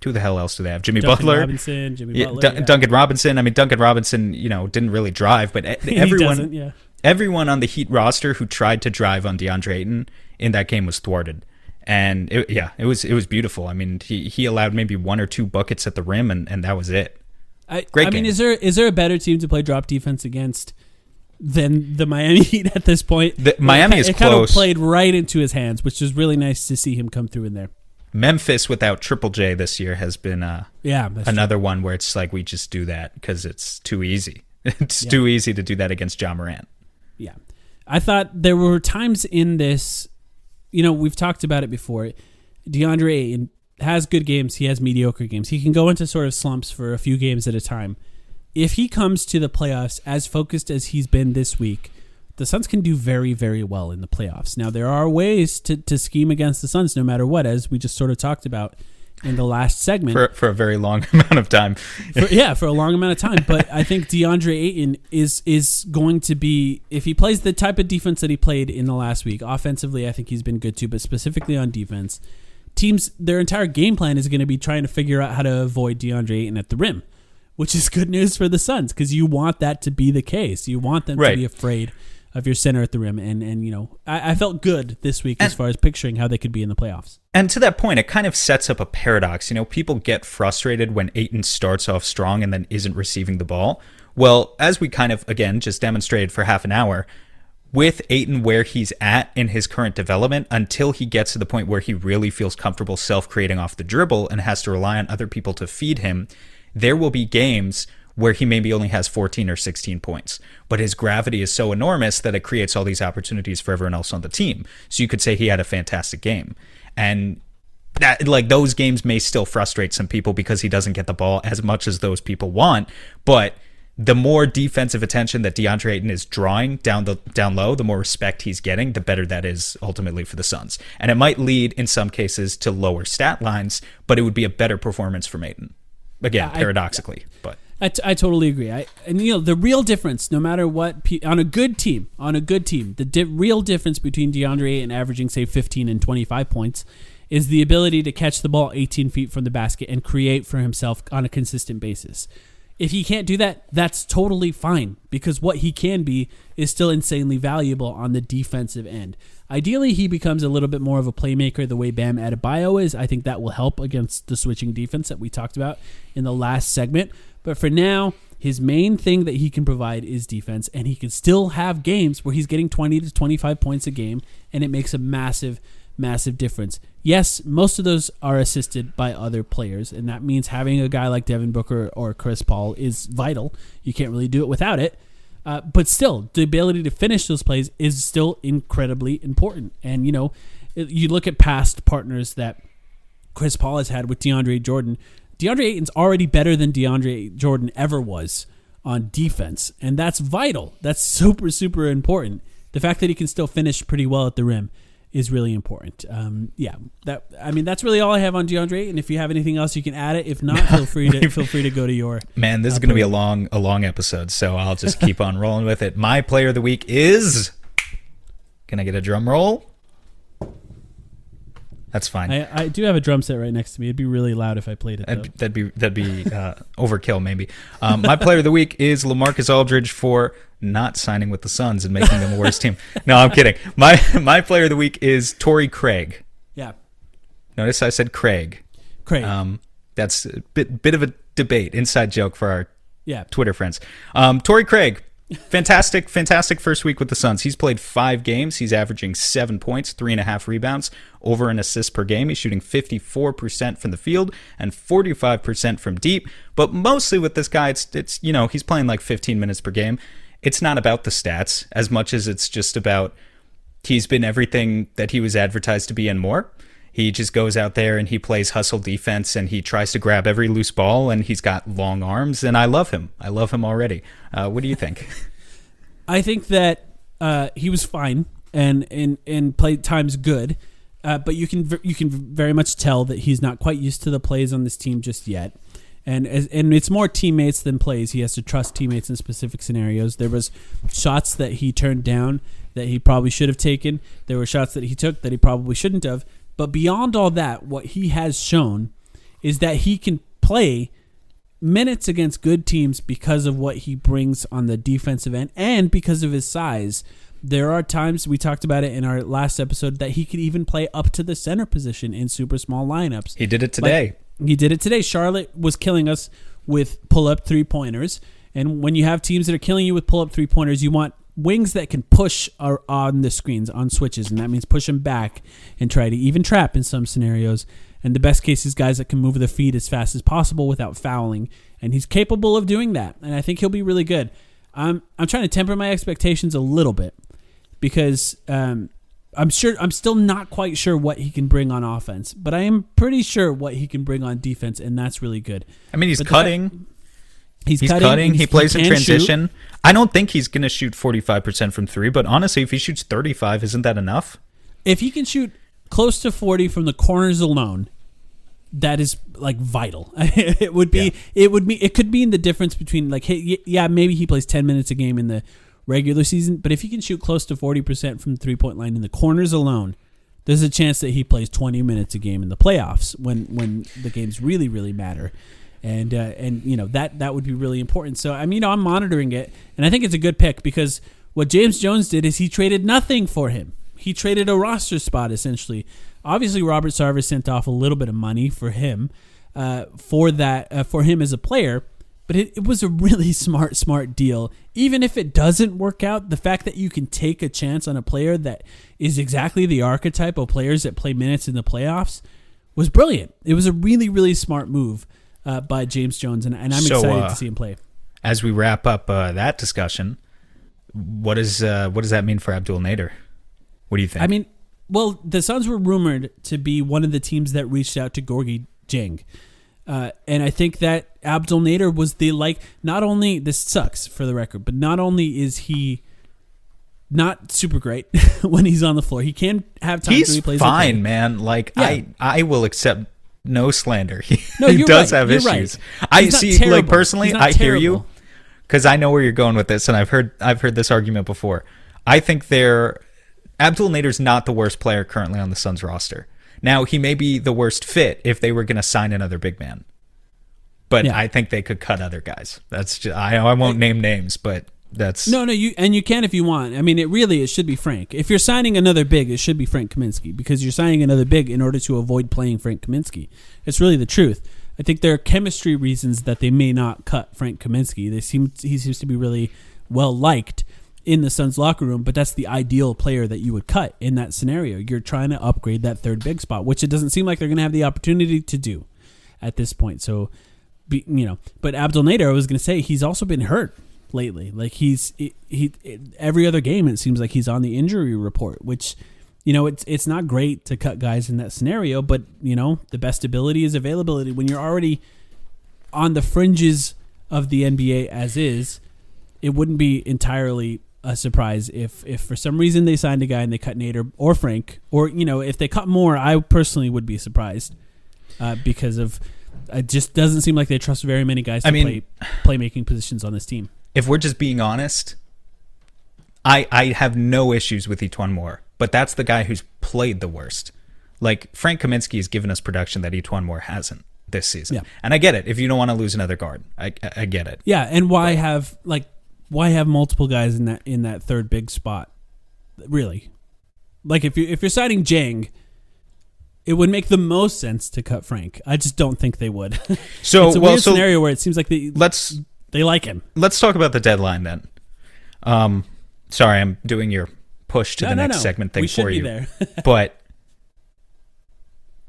who the hell else do they have? Jimmy Duncan Butler, Robinson, Jimmy Butler, Duncan Robinson. I mean, Duncan Robinson, you know, didn't really drive, but everyone on the Heat roster who tried to drive on DeAndre Ayton in that game was thwarted. And it was beautiful. I mean, he allowed maybe 1 or 2 buckets at the rim, and that was it. Great game. I mean, is there a better team to play drop defense against than the Miami Heat at this point? Miami is close. It kind of played right into his hands, which is really nice to see him come through in there. Memphis without Triple J this year has been another one where it's like we just do that because it's too easy. It's too easy to do that against Ja Morant. Yeah. I thought there were times in this, you know, we've talked about it before. DeAndre Ayton has good games. He has mediocre games. He can go into sort of slumps for a few games at a time. If he comes to the playoffs as focused as he's been this week, the Suns can do very, very well in the playoffs. Now, there are ways to scheme against the Suns no matter what, as we just sort of talked about in the last segment. For a very long amount of time. For a long amount of time. But I think DeAndre Ayton is going to be, if he plays the type of defense that he played in the last week, offensively I think he's been good too, but specifically on defense, teams, their entire game plan is going to be trying to figure out how to avoid DeAndre Ayton at the rim, which is good news for the Suns because you want that to be the case. You want them to be afraid of your center at the rim. And you know, I felt good this week as far as picturing how they could be in the playoffs. And to that point, it kind of sets up a paradox. You know, people get frustrated when Ayton starts off strong and then isn't receiving the ball. Well, as we kind of, again, just demonstrated for half an hour, with Ayton where he's at in his current development, until he gets to the point where he really feels comfortable self-creating off the dribble and has to rely on other people to feed him, there will be games where he maybe only has 14 or 16 points. But his gravity is so enormous that it creates all these opportunities for everyone else on the team. So you could say he had a fantastic game. And that, like, those games may still frustrate some people because he doesn't get the ball as much as those people want. But the more defensive attention that DeAndre Ayton is drawing down low, the more respect he's getting, the better that is ultimately for the Suns. And it might lead in some cases to lower stat lines, but it would be a better performance from Ayton. Again, paradoxically, but I totally agree. And you know, the real difference, no matter what, on a good team, the real difference between DeAndre Ayton averaging say 15 and 25 points is the ability to catch the ball 18 feet from the basket and create for himself on a consistent basis. If he can't do that, that's totally fine because what he can be is still insanely valuable on the defensive end. Ideally, he becomes a little bit more of a playmaker the way Bam Adebayo is. I think that will help against the switching defense that we talked about in the last segment. But for now, his main thing that he can provide is defense, and he can still have games where he's getting 20 to 25 points a game, and it makes a massive, massive difference. Yes, most of those are assisted by other players, and that means having a guy like Devin Booker or Chris Paul is vital. You can't really do it without it. But still, the ability to finish those plays is still incredibly important. And, you know, you look at past partners that Chris Paul has had with DeAndre Jordan. DeAndre Ayton's already better than DeAndre Jordan ever was on defense, and that's vital. That's super, super important. The fact that he can still finish pretty well at the rim is really important. That's really all I have on DeAndre. And if you have anything else, you can add it. If not, feel free to go to your. Man, this is going to be a long episode, so I'll just keep on rolling with it. My player of the week is. Can I get a drum roll? That's fine. I do have a drum set right next to me. It'd be really loud if I played it. That'd be overkill, maybe. My player of the week is LaMarcus Aldridge for not signing with the Suns and making them a worse team. No, I'm kidding. My player of the week is Torrey Craig. Yeah. Notice I said Craig. That's a bit of a debate, inside joke for our Twitter friends. Torrey Craig. Fantastic first week with the Suns. He's played 5 games. He's averaging 7 points, 3.5 rebounds, over an assist per game. He's shooting 54% from the field and 45% from deep. But mostly with this guy, it's you know, he's playing like 15 minutes per game. It's not about the stats as much as it's just about he's been everything that he was advertised to be and more. He just goes out there and he plays hustle defense and he tries to grab every loose ball and he's got long arms and I love him. I love him already. What do you think? I think that he was fine and play time's good, but you can very much tell that he's not quite used to the plays on this team just yet. And it's more teammates than plays. He has to trust teammates in specific scenarios. There was shots that he turned down that he probably should have taken. There were shots that he took that he probably shouldn't have. But beyond all that, what he has shown is that he can play minutes against good teams because of what he brings on the defensive end and because of his size. There are times, we talked about it in our last episode, that he could even play up to the center position in super small lineups. He did it today. He did it today. Charlotte was killing us with pull-up three-pointers. And when you have teams that are killing you with pull-up three-pointers, you want wings that can push on the screens, on switches. And that means push them back and try to even trap in some scenarios. And the best case is guys that can move their feet as fast as possible without fouling. And he's capable of doing that. And I think he'll be really good. I'm trying to temper my expectations a little bit because I'm still not quite sure what he can bring on offense, but I am pretty sure what he can bring on defense, and that's really good. I mean, he's cutting. He's cutting. He plays in transition. I don't think he's going to shoot 45% from three, but honestly, if he shoots 35, isn't that enough? If he can shoot close to 40 from the corners alone, that is like vital. It would be. Yeah. It could be in the difference between like, hey, yeah, maybe he plays 10 minutes a game in the regular season, but if he can shoot close to 40% from the three-point line in the corners alone, there's a chance that he plays 20 minutes a game in the playoffs when the games really, really matter. And that would be really important. So I'm monitoring it, and I think it's a good pick because what James Jones did is he traded nothing for him. He traded a roster spot essentially. Obviously, Robert Sarver sent off a little bit of money for him, for him as a player. But it was a really smart deal. Even if it doesn't work out, the fact that you can take a chance on a player that is exactly the archetype of players that play minutes in the playoffs was brilliant. It was a really, really smart move by James Jones, and I'm excited to see him play. As we wrap up that discussion, what does that mean for Abdul Nader? What do you think? I mean, well, the Suns were rumored to be one of the teams that reached out to Gorgui Dieng. And I think that Abdul Nader was not only, this sucks for the record, but not only is he not super great when he's on the floor, he can have time he's to replace. He's fine, man. Like, yeah. I will accept no slander. He you're does right. have You're issues. Right. I see, terrible. like, personally, I hear terrible. you because I know where you're going with this, and I've heard this argument before. I think Abdul Nader's not the worst player currently on the Suns roster. Now, he may be the worst fit if they were going to sign another big man. But yeah. I think they could cut other guys. That's just, I won't name names, but that's... No, you can if you want. I mean, it should be Frank. If you're signing another big, it should be Frank Kaminsky because you're signing another big in order to avoid playing Frank Kaminsky. It's really the truth. I think there are chemistry reasons that they may not cut Frank Kaminsky. He seems to be really well-liked in the Suns locker room, but that's the ideal player that you would cut in that scenario. You're trying to upgrade that third big spot, which it doesn't seem like they're going to have the opportunity to do at this point. So, but Abdul Nader, I was going to say, he's also been hurt lately. Like he every other game, it seems like he's on the injury report, which, it's not great to cut guys in that scenario, but the best ability is availability. When you're already on the fringes of the NBA as is, it wouldn't be entirely a surprise if for some reason they signed a guy and they cut Nader or Frank, or if they cut more, I personally would be surprised because of it just doesn't seem like they trust very many guys to play playmaking positions on this team. If we're just being honest, I have no issues with Etuan Moore, but that's the guy who's played the worst. Like Frank Kaminsky has given us production that Etuan Moore hasn't this season, yeah. And I get it. If you don't want to lose another guard, I get it. Yeah, and why have multiple guys in that third big spot? Really, like if you're signing Dieng, it would make the most sense to cut Frank. I just don't think they would. So it's a weird scenario where it seems like they like him. Let's talk about the deadline then. Sorry, I'm doing your push to the next segment thing for you. There. But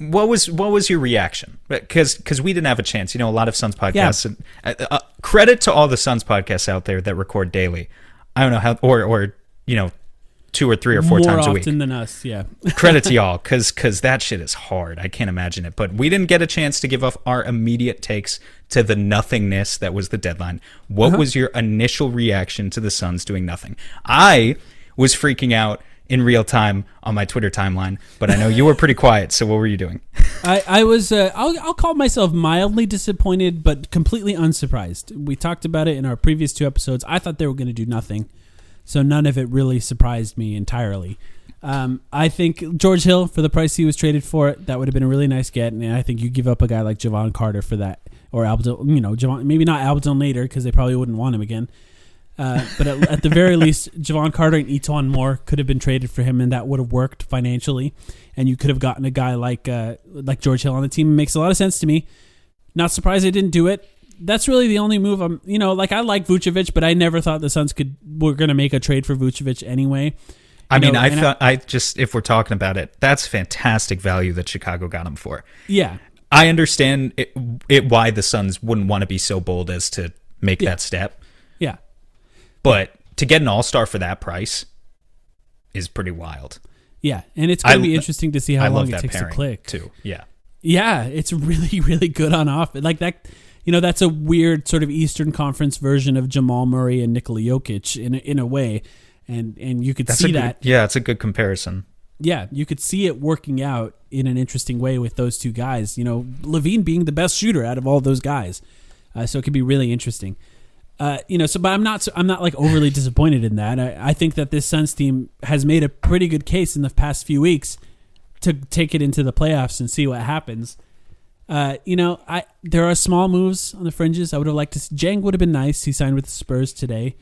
what was your reaction? Because we didn't have a chance. A lot of Suns podcasts. Yeah. And, credit to all the Suns podcasts out there that record daily. I don't know how, or 2 or 3 or 4 times a week. More often than us, yeah. Credit to y'all, because that shit is hard. I can't imagine it. But we didn't get a chance to give off our immediate takes to the nothingness that was the deadline. What was your initial reaction to the Suns doing nothing? I was freaking out in real time on my Twitter timeline, but I know you were pretty quiet, so what were you doing? I was, I'll call myself mildly disappointed, but completely unsurprised. We talked about it in our previous 2 episodes. I thought they were going to do nothing. So none of it really surprised me entirely. I think George Hill, for the price he was traded for, that would have been a really nice get. And I think you give up a guy like Javon Carter for that, or Javon, maybe not Abdel Nader because they probably wouldn't want him again. But at the very least, Javon Carter and Eton Moore could have been traded for him, and that would have worked financially. And you could have gotten a guy like George Hill on the team. It makes a lot of sense to me. Not surprised they didn't do it. That's really the only move. I like Vucevic, but I never thought the Suns were going to make a trade for Vucevic anyway. If we're talking about it, that's fantastic value that Chicago got him for. Yeah. I understand why the Suns wouldn't want to be so bold as to make that step. Yeah. But to get an all-star for that price is pretty wild. Yeah, and it's going to be interesting to see how long it takes to click. Too. Yeah. Yeah, it's really, really good on off. Like that, that's a weird sort of Eastern Conference version of Jamal Murray and Nikola Jokic in a way. And you could see that. Yeah, it's a good comparison. Yeah, you could see it working out in an interesting way with those 2 guys. LaVine being the best shooter out of all those guys. So it could be really interesting. But I'm not like overly disappointed in that. I think that this Suns team has made a pretty good case in the past few weeks to take it into the playoffs and see what happens. There are small moves on the fringes. I would have liked to. Jang would have been nice. He signed with the Spurs today.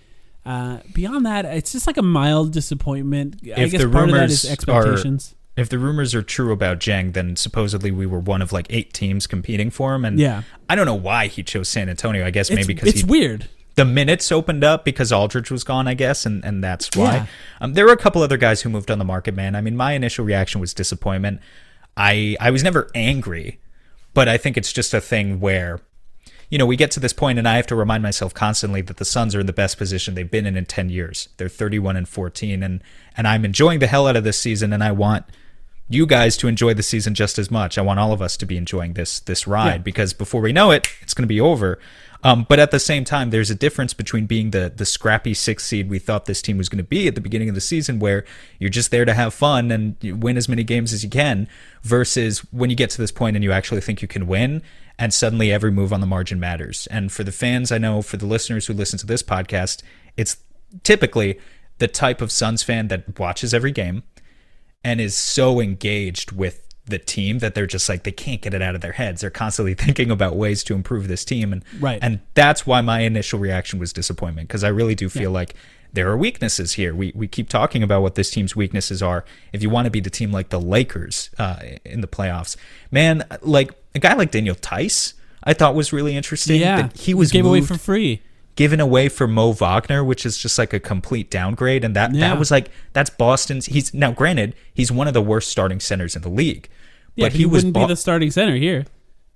Beyond that, it's just like a mild disappointment. I guess part of that is expectations. If the rumors are true about Jang, then supposedly we were one of like 8 teams competing for him. And I don't know why he chose San Antonio. I guess maybe because it's weird. The minutes opened up because Aldridge was gone, I guess, and that's why. Yeah. There were a couple other guys who moved on the market, man. I mean, my initial reaction was disappointment. I was never angry, but I think it's just a thing where, we get to this point and I have to remind myself constantly that the Suns are in the best position they've been in 10 years. They're 31-14, and I'm enjoying the hell out of this season, and I want you guys to enjoy the season just as much. I want all of us to be enjoying this ride because before we know it, it's going to be over. But at the same time, there's a difference between being the scrappy 6th seed we thought this team was going to be at the beginning of the season, where you're just there to have fun and you win as many games as you can, versus when you get to this point and you actually think you can win, and suddenly every move on the margin matters. And for the fans, I know for the listeners who listen to this podcast, it's typically the type of Suns fan that watches every game and is so engaged with the team that they're just like, they can't get it out of their heads. They're constantly thinking about ways to improve this team. And that's why my initial reaction was disappointment, because I really do feel like there are weaknesses here. We keep talking about what this team's weaknesses are. If you want to beat a team like the Lakers in the playoffs, man, like a guy like Daniel Tice, I thought was really interesting. Yeah, that he was given away for free. Given away for Mo Wagner, which is just like a complete downgrade. And that was like, that's Boston's. Now, granted, he's one of the worst starting centers in the league. Yeah, but he wouldn't be the starting center here.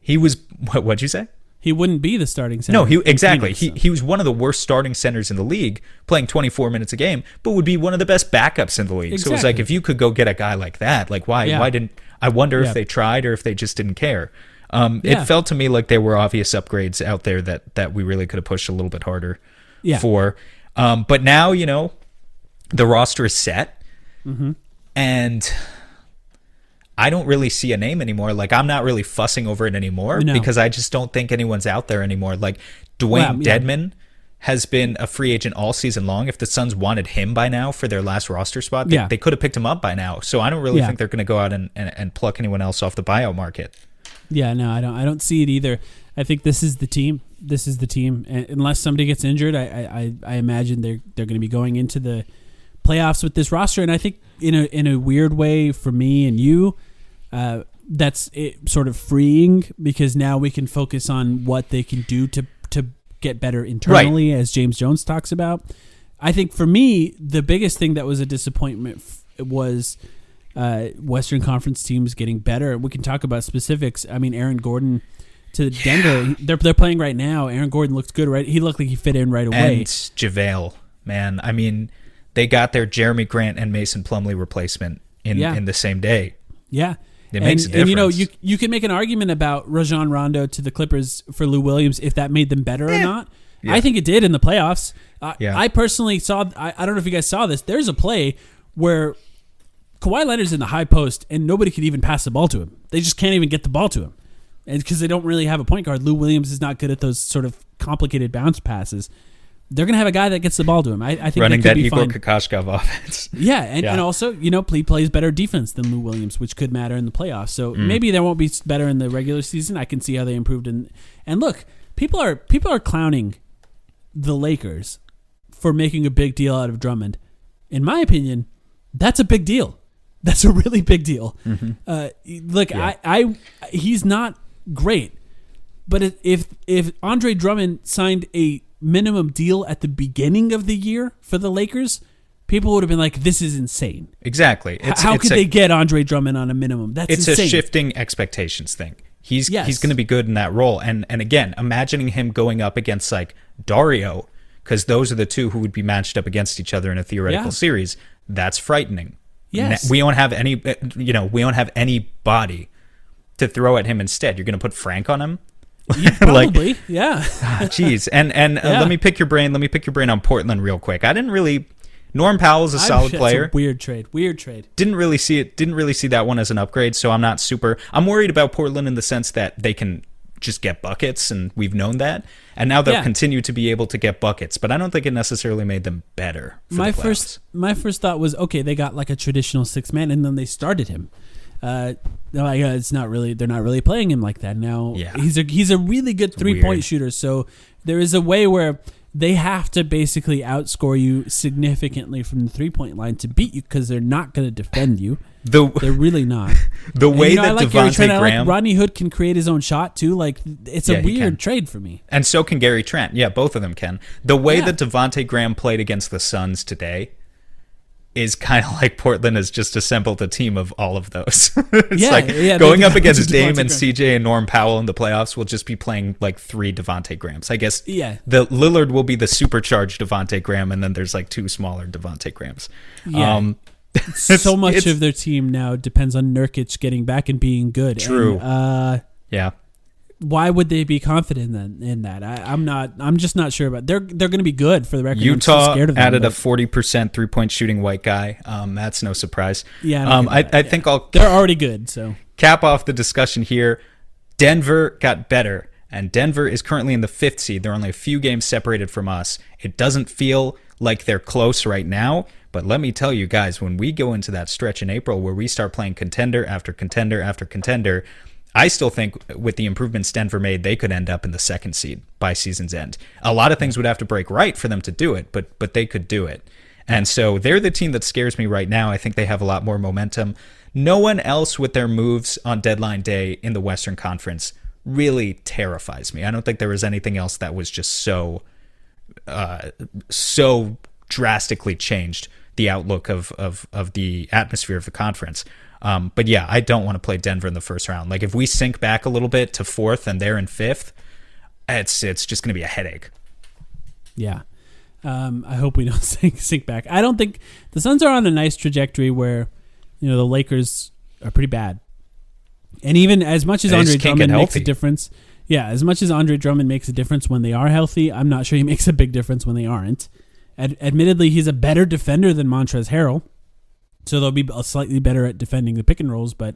He was, what'd you say? He wouldn't be the starting center. No, exactly. He was one of the worst starting centers in the league, playing 24 minutes a game, but would be one of the best backups in the league. Exactly. So it's like, if you could go get a guy like that, like why didn't, I wonder if they tried or if they just didn't care. It felt to me like there were obvious upgrades out there that we really could have pushed a little bit harder for. But now, the roster is set, and I don't really see a name anymore. Like, I'm not really fussing over it anymore because I just don't think anyone's out there anymore. Like, Dwayne Dedmon has been a free agent all season long. If the Suns wanted him by now for their last roster spot, they could have picked him up by now. So I don't really think they're going to go out and pluck anyone else off the buyout market. Yeah, no, I don't see it either. I think this is the team. And unless somebody gets injured, I imagine they're going to be going into the playoffs with this roster. And I think in a weird way for me and you, that's it, sort of freeing, because now we can focus on what they can do to get better internally, as James Jones talks about. I think for me, the biggest thing that was a disappointment was Western Conference teams getting better. We can talk about specifics. I mean, Aaron Gordon to Denver, they're playing right now. Aaron Gordon looks good, right? He looked like he fit in right away. And JaVale, man, I mean, they got their Jeremy Grant and Mason Plumlee replacement in the same day. Yeah. It makes a difference. And you can make an argument about Rajon Rondo to the Clippers for Lou Williams if that made them better or not. Yeah. I think it did in the playoffs. I personally saw, I don't know if you guys saw this, there's a play where Kawhi Leonard's in the high post and nobody could even pass the ball to him. They just can't even get the ball to him. And because they don't really have a point guard. Lou Williams is not good at those sort of complicated bounce passes. They're going to have a guy that gets the ball to him. I think running that Igor Kokoshkov offense. Yeah, and also, he plays better defense than Lou Williams, which could matter in the playoffs. So maybe they won't be better in the regular season. I can see how they improved. And look, people are clowning the Lakers for making a big deal out of Drummond. In my opinion, that's a big deal. That's a really big deal. He's not great, but if Andre Drummond signed a minimum deal at the beginning of the year for the Lakers, people would have been like, "This is insane." Exactly. How could they get Andre Drummond on a minimum? That's insane. A shifting expectations thing. He's going to be good in that role, and again, imagining him going up against like Dario, because those are the two who would be matched up against each other in a theoretical series. That's frightening. Yes. We don't have any, we don't have anybody to throw at him instead. You're going to put Frank on him? Probably, yeah. Jeez. And let me pick your brain. Let me pick your brain on Portland real quick. I didn't really... Norm Powell's a solid player. That's a weird trade. Didn't really see that one as an upgrade, so I'm not super... I'm worried about Portland in the sense that they can just get buckets, and we've known that. And now they'll continue to be able to get buckets, but I don't think it necessarily made them better for the playoffs. My first thought was, okay, they got like a traditional 6-man, and then they started him. It's not really. They're not really playing him like that now. Yeah. He's a really good 3-point shooter. So there is a way where they have to basically outscore you significantly from the 3-point line to beat you because they're not going to defend you. They're really not. The way that Devontae Graham, Rodney Hood can create his own shot too. Like it's a weird trade for me. And so can Gary Trent. Yeah, both of them can. The way that Devontae Graham played against the Suns today is kind of like Portland has just assembled a team of all of those. It's going up against Dame and CJ and Norm Powell in the playoffs will just be playing like 3 Devontae Grahams. I guess the Lillard will be the supercharged Devontae Graham, and then there's like 2 smaller Devontae Grahams. Yeah. So much of their team now depends on Nurkic getting back and being good. True. And, yeah. Why would they be confident in that? I'm just not sure about. They're going to be good for the record. Utah scared of them, added a 40% 3-point shooting white guy. That's no surprise. Yeah. I think they're already good. So cap off the discussion here. Denver got better, and Denver is currently in the 5th seed. They're only a few games separated from us. It doesn't feel like they're close right now. But let me tell you guys, when we go into that stretch in April where we start playing contender after contender after contender, I still think with the improvements Denver made, they could end up in the 2nd seed by season's end. A lot of things would have to break right for them to do it, but they could do it. And so they're the team that scares me right now. I think they have a lot more momentum. No one else with their moves on deadline day in the Western Conference really terrifies me. I don't think there was anything else that was just so drastically changed the outlook of the atmosphere of the conference. But yeah, I don't want to play Denver in the first round. Like if we sink back a little bit to 4th and they're in 5th, it's just going to be a headache. Yeah. I hope we don't sink back. I don't think the Suns are on a nice trajectory where, the Lakers are pretty bad. And even as much as Andre Drummond makes a difference, as much as Andre Drummond makes a difference when they are healthy, I'm not sure he makes a big difference when they aren't. Admittedly, he's a better defender than Montrezl Harrell, so they'll be slightly better at defending the pick and rolls. But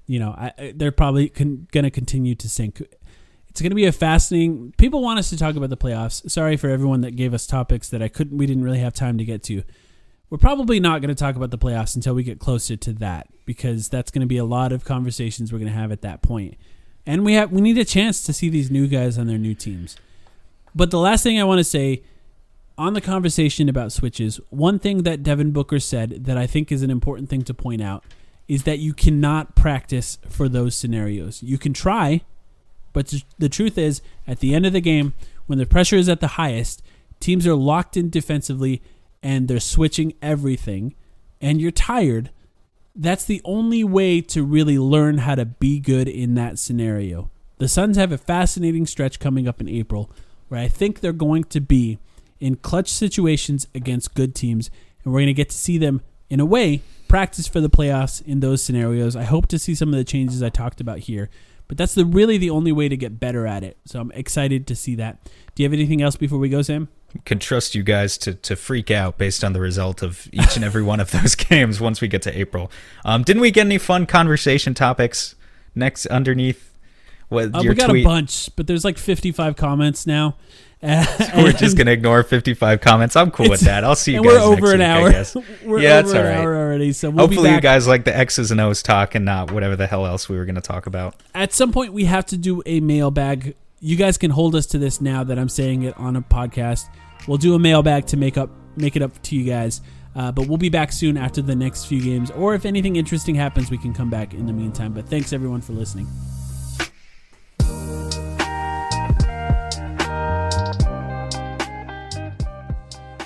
they're probably going to continue to sink. It's going to be a fascinating. People want us to talk about the playoffs. Sorry for everyone that gave us topics that we didn't really have time to get to. We're probably not going to talk about the playoffs until we get closer to that, because that's going to be a lot of conversations we're going to have at that point. And we need a chance to see these new guys on their new teams. But the last thing I want to say on the conversation about switches, one thing that Devin Booker said that I think is an important thing to point out is that you cannot practice for those scenarios. You can try, but the truth is, at the end of the game, when the pressure is at the highest, teams are locked in defensively and they're switching everything, and you're tired. That's the only way to really learn how to be good in that scenario. The Suns have a fascinating stretch coming up in April where I think they're going to be in clutch situations against good teams, and we're going to get to see them, in a way, practice for the playoffs in those scenarios. I hope to see some of the changes I talked about here, but that's really the only way to get better at it. So I'm excited to see that. Do you have anything else before we go, Sam? Can trust you guys to freak out based on the result of each and every one of those games once we get to April. Didn't we get any fun conversation topics next underneath what your we got tweet? A bunch, but there's like 55 comments now. So we're just going to ignore 55 comments. I'm cool with that. I'll see you guys we're over next an week, hour. I guess. We're yeah, over that's all right. an hour already. So hopefully you guys like the X's and O's talk and not whatever the hell else we were going to talk about. At some point, we have to do a mailbag. You guys can hold us to this now that I'm saying it on a podcast. We'll do a mailbag to make it up to you guys. But we'll be back soon after the next few games. Or if anything interesting happens, we can come back in the meantime. But thanks, everyone, for listening.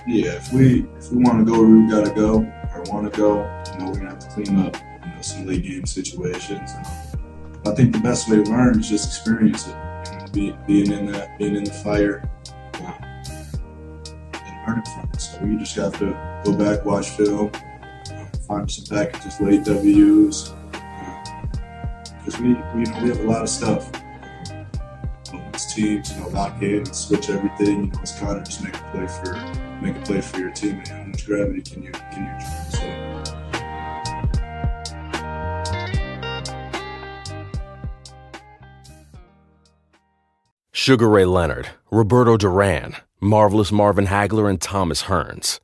Yeah, if we want to go where we got to go or want to go, we're going to have to clean up, some late game situations. And I think the best way to learn is just experience it, being in the fire, and learning from it. So we just have to go back, watch film, find some packages, late W's, because we have a lot of stuff. It's teams, lock in and switch everything. It's kind of just make a play for your teammate. How much gravity can you transfer? Sugar Ray Leonard, Roberto Duran, Marvelous Marvin Hagler, and Thomas Hearns.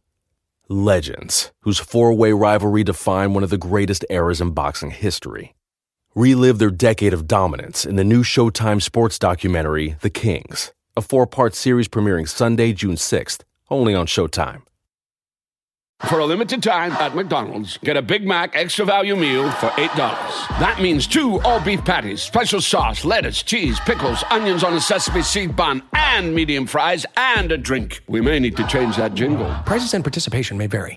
Legends, whose four-way rivalry defined one of the greatest eras in boxing history. Relive their decade of dominance in the new Showtime sports documentary, The Kings, a 4-part series premiering Sunday, June 6th, only on Showtime. For a limited time at McDonald's, get a Big Mac Extra Value Meal for $8. That means 2 all-beef patties, special sauce, lettuce, cheese, pickles, onions on a sesame seed bun, and medium fries, and a drink. We may need to change that jingle. Prices and participation may vary.